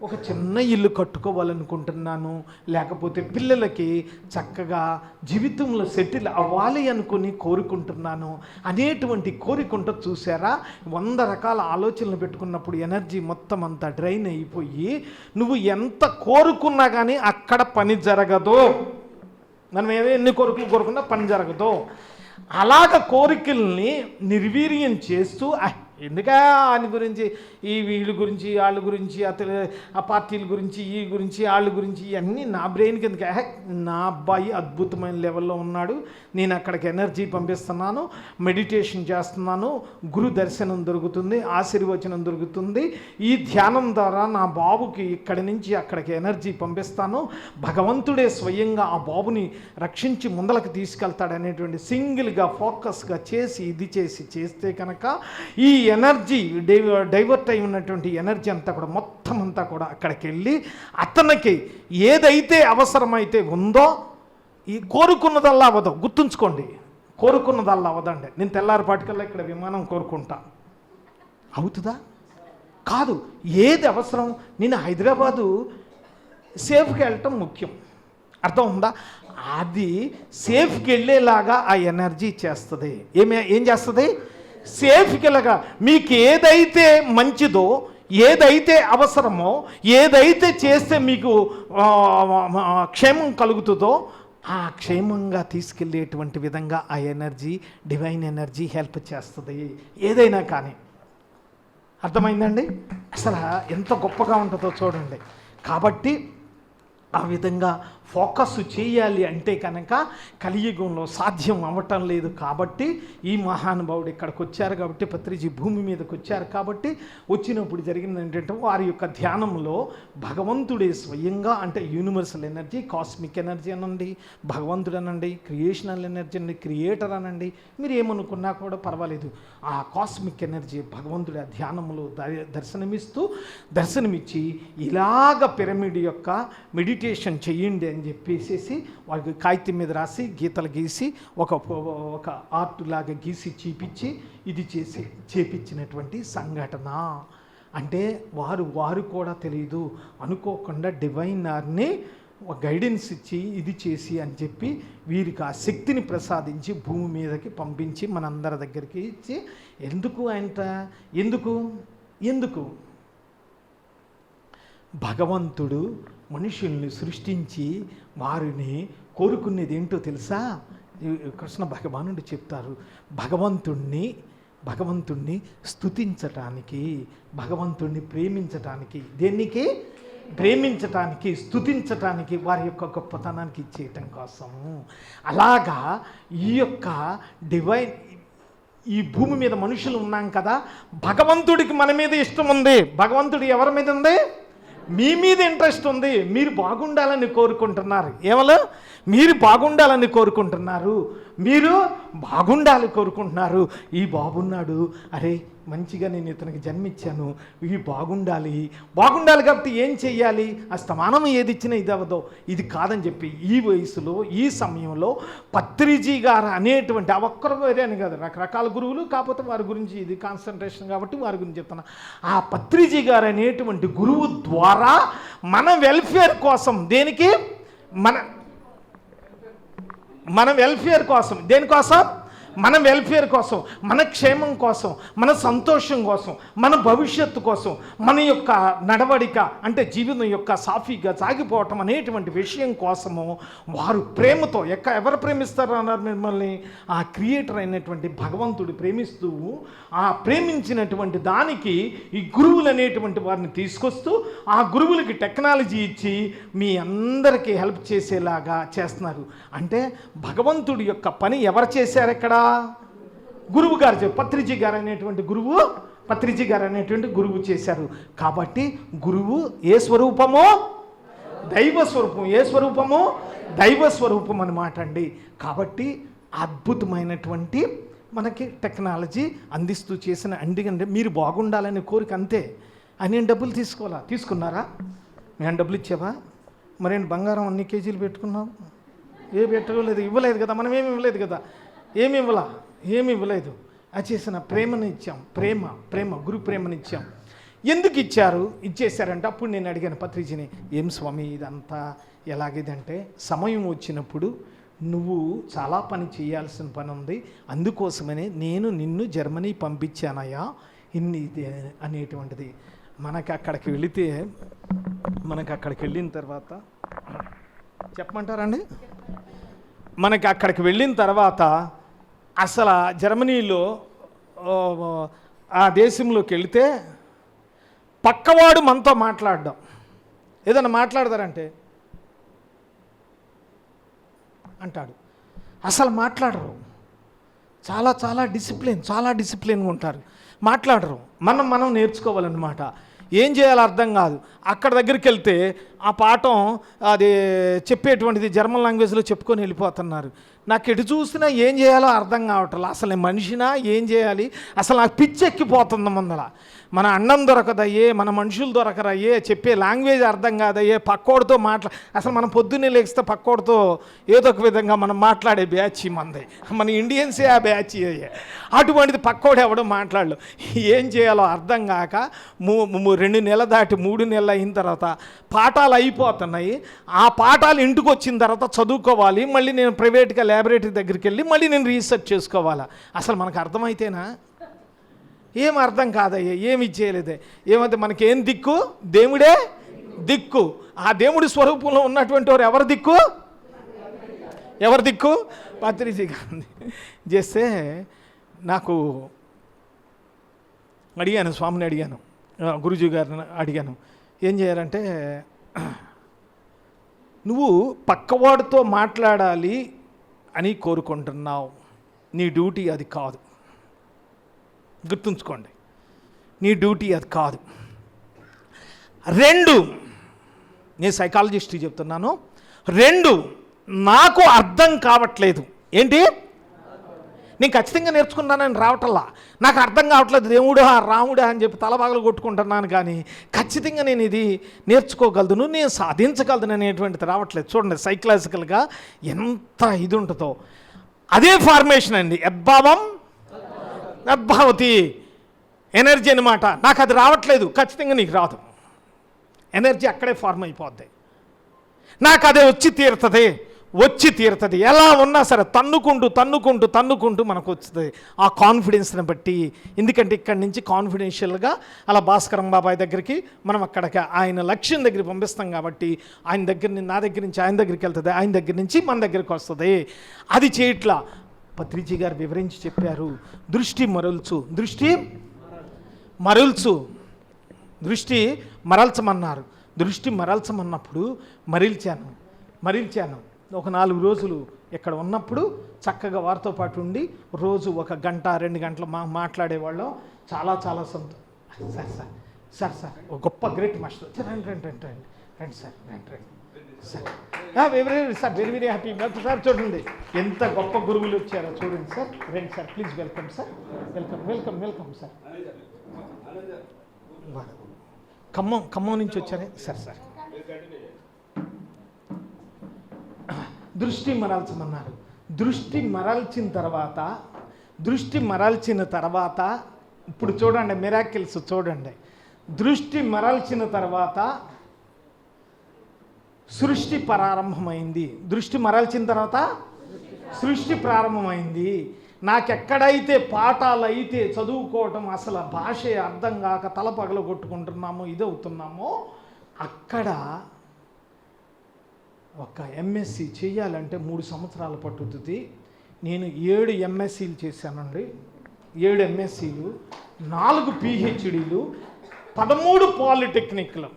S1: ఒక చిన్న ఇల్లు కట్టుకోవాలనుకుంటున్నాను, లేకపోతే పిల్లలకి చక్కగా జీవితంలో సెటిల్ అవ్వాలి అనుకుని కోరుకుంటున్నాను అనేటువంటి కోరికుంటూ చూసారా, 100 రకాల ఆలోచనలు పెట్టుకున్నప్పుడు ఎనర్జీ మొత్తం అంతా డ్రైన్ అయిపోయి నువ్వు ఎంత కోరుకున్నా కానీ అక్కడ పని జరగదు. మనం ఎన్ని కోరుకున్నా పని జరగదు. అలాగ కోరికల్ని నిర్వీర్యం చేస్తూ ఎందుకా ఆయన గురించి ఈ వీళ్ళ గురించి వాళ్ళ గురించి అతను ఆ పార్టీల గురించి ఈ గురించి వాళ్ళ గురించి ఇవన్నీ నా బ్రెయిన్కి ఎందుకు? నా అబ్బాయి అద్భుతమైన లెవెల్లో ఉన్నాడు, నేను అక్కడికి ఎనర్జీ పంపిస్తున్నాను, మెడిటేషన్ చేస్తున్నాను, గురు దర్శనం దొరుకుతుంది, ఆశీర్వచనం దొరుకుతుంది, ఈ ధ్యానం ద్వారా నా బాబుకి ఇక్కడి నుంచి అక్కడికి ఎనర్జీ పంపిస్తాను, భగవంతుడే స్వయంగా ఆ బాబుని రక్షించి ముందలకు తీసుకెళ్తాడు అనేటువంటి సింగిల్గా ఫోకస్గా చేసి ఇది చేస్తే కనుక ఈ ఎనర్జీ డైవర్ట్ అయి ఉన్నటువంటి ఎనర్జీ అంతా కూడా మొత్తం అంతా కూడా అక్కడికి వెళ్ళి అతనికి ఏదైతే అవసరమైతే ఉందో, ఈ కోరుకున్నదల్లా అవ్వదు, గుర్తుంచుకోండి, కోరుకున్నదల్లా అవ్వదండి. నేను తెల్లారిపాటికల్లా ఇక్కడ విమానం కోరుకుంటా, అవుతుందా? కాదు. ఏది అవసరం, నేను హైదరాబాదు సేఫ్కి వెళ్ళటం ముఖ్యం, అర్థం ఉందా? అది సేఫ్కి వెళ్ళేలాగా ఆ ఎనర్జీ చేస్తుంది. ఏం చేస్తుంది? సేఫ్కి వెళ్ళగా మీకు ఏదైతే మంచిదో, ఏదైతే అవసరమో, ఏదైతే చేస్తే మీకు క్షేమం కలుగుతుందో ఆ క్షేమంగా తీసుకెళ్ళేటువంటి విధంగా ఆ ఎనర్జీ, డివైన్ ఎనర్జీ హెల్ప్ చేస్తుంది ఏదైనా కానీ. అర్థమైందండి? అసలు ఎంత గొప్పగా ఉంటుందో చూడండి. కాబట్టి ఆ విధంగా ఫోకస్ చేయాలి అంటే కనుక కలియుగంలో సాధ్యం అవ్వటం లేదు. కాబట్టి ఈ మహానుభావుడు ఇక్కడికి వచ్చారు కాబట్టి, పత్రిజీ భూమి మీదకి వచ్చారు కాబట్టి, వచ్చినప్పుడు జరిగింది ఏంటంటే వారి యొక్క ధ్యానంలో భగవంతుడే స్వయంగా, అంటే యూనివర్సల్ ఎనర్జీ, కాస్మిక్ ఎనర్జీ అనండి, భగవంతుడు అనండి, క్రియేషనల్ ఎనర్జీ అండి, క్రియేటర్ అనండి, మీరు ఏమనుకున్నా కూడా పర్వాలేదు, ఆ కాస్మిక్ ఎనర్జీ భగవంతుడి ఆ ధ్యానంలో దర్శనమిచ్చి ఇలాగ పిరమిడ్ యొక్క మెడిటేషన్ చెయ్యండి అని చెప్పేసి వాళ్ళకి కాగితం మీద రాసి గీతలు గీసి ఒక ఆర్ట్ లాగా గీసి చూపించి ఇది చేపించినటువంటి సంఘటన. అంటే వారు కూడా తెలియదు, అనుకోకుండా డివైనర్ని గైడెన్స్ ఇచ్చి ఇది చేసి అని చెప్పి వీరికి ఆ శక్తిని ప్రసాదించి భూమి మీదకి పంపించి మనందరి దగ్గరికి ఇచ్చి, ఎందుకు భగవంతుడు మనుషుల్ని సృష్టించి వారిని కోరుకునేది ఏంటో తెలుసా? కృష్ణ భగవానుడు చెప్తారు, భగవంతుణ్ణి స్తుతించటానికి, భగవంతుణ్ణి ప్రేమించటానికి, దేనికి? ప్రేమించటానికి, స్తుతించటానికి, వారి యొక్క గొప్పతనానికి ఇచ్చేయటం కోసము. అలాగా ఈ యొక్క డివైన్, ఈ భూమి మీద మనుషులు ఉన్నాం కదా, భగవంతుడికి మన మీద ఇష్టం ఉంది. భగవంతుడు ఎవరి మీద ఉంది? మీ మీద ఇంట్రెస్ట్ ఉంది. మీరు బాగుండాలని కోరుకుంటున్నారు. మీరు బాగుండాలని కోరుకుంటున్నారు, ఈ బాగున్నాడు, అరే మంచిగా నేను ఇతనికి జన్మించాను, ఇవి బాగుండాలి కాబట్టి ఏం చెయ్యాలి? అస్తమానం ఏది ఇచ్చినా ఇది అవ్వదో, ఇది కాదని చెప్పి ఈ వయసులో, ఈ సమయంలో పత్రిజీ గారు అనేటువంటి ఆ ఒక్కరు వేరే అని కాదు, రకరకాల గురువులు, కాకపోతే వారి గురించి ఇది కాన్సన్ట్రేషన్ కాబట్టి వారి గురించి చెప్తున్నా. ఆ పత్రిజీ గారు అనేటువంటి గురువు ద్వారా మన వెల్ఫేర్ కోసం, దేనికి? మన వెల్ఫేర్ కోసం, దేనికోసం? మన వెల్ఫేర్ కోసం, మన క్షేమం కోసం, మన సంతోషం కోసం, మన భవిష్యత్తు కోసం, మన యొక్క నడవడిక అంటే జీవితం యొక్క సాఫీగా సాగిపోవటం అనేటువంటి విషయం కోసము వారు ప్రేమతో ఎవరు ప్రేమిస్తారు అన్నారు మిమ్మల్ని? ఆ క్రియేటర్ అయినటువంటి భగవంతుడు ప్రేమిస్తూ, ఆ ప్రేమించినటువంటి దానికి ఈ గురువులు అనేటువంటి వారిని తీసుకొస్తూ, ఆ గురువులకి టెక్నాలజీ ఇచ్చి మీ అందరికీ హెల్ప్ చేసేలాగా చేస్తున్నారు. అంటే భగవంతుడి యొక్క పని ఎవరు చేశారు? ఎక్కడ? గురువు గారు, పత్రిజీ గారు అనేటువంటి గురువు చేశారు. కాబట్టి గురువు ఏ స్వరూపము? దైవ స్వరూపం. ఏ స్వరూపము? దైవ స్వరూపం అన్నమాట అండి. కాబట్టి అద్భుతమైనటువంటి మనకి టెక్నాలజీ అందిస్తూ చేసిన ఎందుకంటే మీరు బాగుండాలనే కోరిక అంతే. నేను డబ్బులు తీసుకున్నారా? నేను డబ్బులు ఇచ్చావా? మరేంటి బంగారం అన్ని కేజీలు పెట్టుకున్నావు? పెట్టుకోలేదు, ఇవ్వలేదు కదా, మనం ఏమి ఇవ్వలేదు కదా, ఏమి ఇవ్వలేదు. అది చేసిన ప్రేమను ఇచ్చాం, ప్రేమ గురు ప్రేమను ఇచ్చాం. ఎందుకు ఇచ్చేశారంటే అప్పుడు నేను అడిగాను పత్రిజీని, ఏం స్వామి ఇదంతా ఎలాగేదంటే, సమయం వచ్చినప్పుడు నువ్వు చాలా పని చేయాల్సిన పని ఉంది, అందుకోసమనే నేను నిన్ను జర్మనీ పంపించానయ్యా అనేటువంటిది. మనకు అక్కడికి వెళ్ళిన తర్వాత చెప్పమంటారండి, మనకి అక్కడికి వెళ్ళిన తర్వాత అసలు జర్మనీలో ఆ దేశంలోకి వెళితే పక్కవాడు మనతో మాట్లాడడం, ఏదైనా మాట్లాడతారంటే అంటాడు, అసలు మాట్లాడరు. చాలా చాలా డిసిప్లిన్గా ఉంటారు, మాట్లాడరు. మనం నేర్చుకోవాలన్నమాట. ఏం చేయాలో అర్థం కాదు. అక్కడ దగ్గరికి వెళ్తే ఆ పాఠం అది చెప్పేటువంటిది జర్మన్ లాంగ్వేజ్లో చెప్పుకొని వెళ్ళిపోతున్నారు. నాకు ఎటు చూసినా ఏం చేయాలో అర్థం కావట్లేదు. అసలు నేను మనిషినా, ఏం చేయాలి, అసలు నాకు పిచ్చెక్కిపోతుంది ముందల. మన అన్నం దొరకదయ్యే, మన మనుషులు దొరకరయ్యే, చెప్పే లాంగ్వేజ్ అర్థం కాదయ్యే, పక్కోడితో అసలు మనం పొద్దున్నే లేస్తే పక్కోడితో ఏదో ఒక విధంగా మనం మాట్లాడే బ్యాచ్ మంది, మన ఇండియన్సే ఆ బ్యాచ్ అయ్యే. అటువంటిది పక్కోడు ఎవడో మాట్లాడలు. ఏం చేయాలో అర్థం కాక 2 నెలలు దాటి 3 నెలలు అయిన తర్వాత పాఠాలు అయిపోతున్నాయి. ఆ పాఠాలు ఇంటికి వచ్చిన తర్వాత చదువుకోవాలి. మళ్ళీ నేను ప్రైవేట్గా ల్యాబొరేటరీ దగ్గరికి వెళ్ళి మళ్ళీ నేను రీసెర్చ్ చేసుకోవాలా. అసలు మనకు అర్థమైతేనా? ఏం అర్థం కాదయ్యా, ఏమి చేయలేదే. ఏమంటే మనకేం దిక్కు? దేవుడే దిక్కు. ఆ దేవుడి స్వరూపంలో ఉన్నటువంటి వారు ఎవరి దిక్కు? పత్రిజీ గాంధీ చేస్తే నాకు అడిగాను, స్వామిని అడిగాను, గురుజీ గారిని అడిగాను, ఏం చేయాలంటే నువ్వు పక్కవాడితో మాట్లాడాలి అని కోరుకుంటున్నావు, నీ డ్యూటీ అది కాదు. గుర్తుంచుకోండి, నీ డ్యూటీ అది కాదు. 2, నేను సైకాలజిస్ట్ చెప్తున్నాను. 2, నాకు అర్థం కావట్లేదు. ఏంటి? నేను ఖచ్చితంగా నేర్చుకున్నానని రావటల్లా, నాకు అర్థం కావట్లేదు, దేవుడా రాముడా అని చెప్పి తలబాగలు కొట్టుకుంటున్నాను, కానీ ఖచ్చితంగా నేను ఇది నేర్చుకోగలను, నేను సాధించగలను అనేటువంటిది రావట్లేదు. చూడండి, సైకలాజికల్గా ఎంత ఇది ఉంటుందో. అదే ఫార్మేషన్ అండి, యద్భావం యద్భావతి, ఎనర్జీ అనమాట. నాకు అది రావట్లేదు, ఖచ్చితంగా నీకు రాదు. ఎనర్జీ అక్కడే ఫార్మ్ అయిపోద్ది. నాకు అదే వచ్చి తీరుతుంది. ఎలా ఉన్నా సరే తన్నుకుంటూ మనకు వస్తుంది ఆ కాన్ఫిడెన్స్ని బట్టి. ఎందుకంటే ఇక్కడి నుంచి కాన్ఫిడెన్షియల్గా అలా భాస్కరం బాబాయ్ దగ్గరికి మనం అక్కడికి ఆయన లక్ష్యం దగ్గరికి పంపిస్తాం కాబట్టి ఆయన దగ్గర నా దగ్గర నుంచి ఆయన దగ్గరికి వెళ్తుంది, ఆయన దగ్గర నుంచి మన దగ్గరికి వస్తుంది. అది చేయట్లా. పత్రిజీ గారు వివరించి చెప్పారు, దృష్టి మరల్చమన్నారు. దృష్టి మరల్చమన్నప్పుడు మరిల్చాను. ఒక 4 రోజులు ఇక్కడ ఉన్నప్పుడు చక్కగా వారితో పాటు ఉండి రోజు 1 గంట 2 గంటలు మాట్లాడేవాళ్ళం. చాలా సంతోషం. సార్ ఒక గొప్ప గ్రేట్ మాస్టర్. రండి సార్. Very happy sir. చూడండి ఎంత గొప్ప గురువులు వచ్చారో చూడండి సార్. రండి sir, please welcome sir. Welcome sir. Khammam నుంచి వచ్చారే సార్. దృష్టి మరల్చమన్నారు. దృష్టి మరల్చిన తర్వాత ఇప్పుడు చూడండి మిరాకిల్స్ చూడండి. దృష్టి మరల్చిన తర్వాత సృష్టి ప్రారంభమైంది. దృష్టి మరల్చిన తర్వాత సృష్టి ప్రారంభమైంది. నాకెక్కడైతే పాఠాలు అయితే చదువుకోవటం అసలు భాష అర్థం కాక తల పగల కొట్టుకుంటున్నామో ఇదవుతున్నామో, అక్కడ ఒక ఎంఎస్సి చేయాలంటే 3 సంవత్సరాలు పట్టుతుంది. నేను 7 ఎంఎస్సీలు చేశానండి. 7 ఎంఎస్సీలు, 4 పిహెచ్డీలు, 13 పాలిటెక్నిక్లు,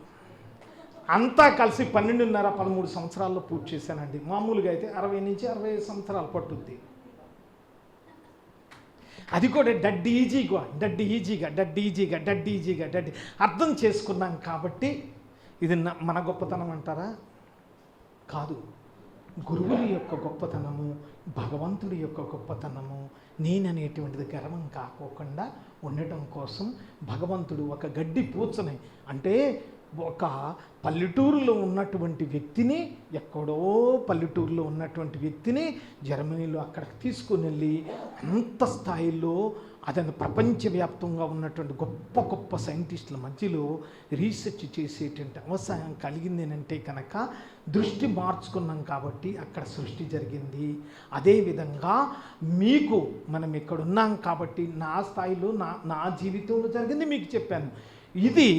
S1: అంతా కలిసి 12.5-13 సంవత్సరాల్లో పూర్తి చేశానండి. మామూలుగా అయితే 60 నుంచి 65 సంవత్సరాలు పట్టుద్ది. అది కూడా డడ్ ఈజీగా అర్థం చేసుకున్నాం కాబట్టి ఇది మన గొప్పతనం అంటారా? కాదు. గురువుల యొక్క గొప్పతనము, భగవంతుడి యొక్క గొప్పతనము నేననేటువంటిది గర్వం కాకోకుండా ఉండటం కోసం భగవంతుడు ఒక గడ్డి పూచని, అంటే ఒక పల్లెటూరులో ఉన్నటువంటి వ్యక్తిని, ఎక్కడో పల్లెటూరులో ఉన్నటువంటి వ్యక్తిని జర్మనీలో అక్కడికి తీసుకుని వెళ్ళి అంత స్థాయిలో అతను ప్రపంచవ్యాప్తంగా ఉన్నటువంటి గొప్ప సైంటిస్టుల మధ్యలో రీసెర్చ్ చేసేటువంటి అవసరం కలిగింది అంటే కనుక దృష్టి మార్చుకున్నాం కాబట్టి అక్కడ సృష్టి జరిగింది. అదేవిధంగా మీకు మనం ఇక్కడ ఉన్నాం కాబట్టి నా స్థాయిలో నా జీవితంలో జరిగింది మీకు చెప్పాను. ఇది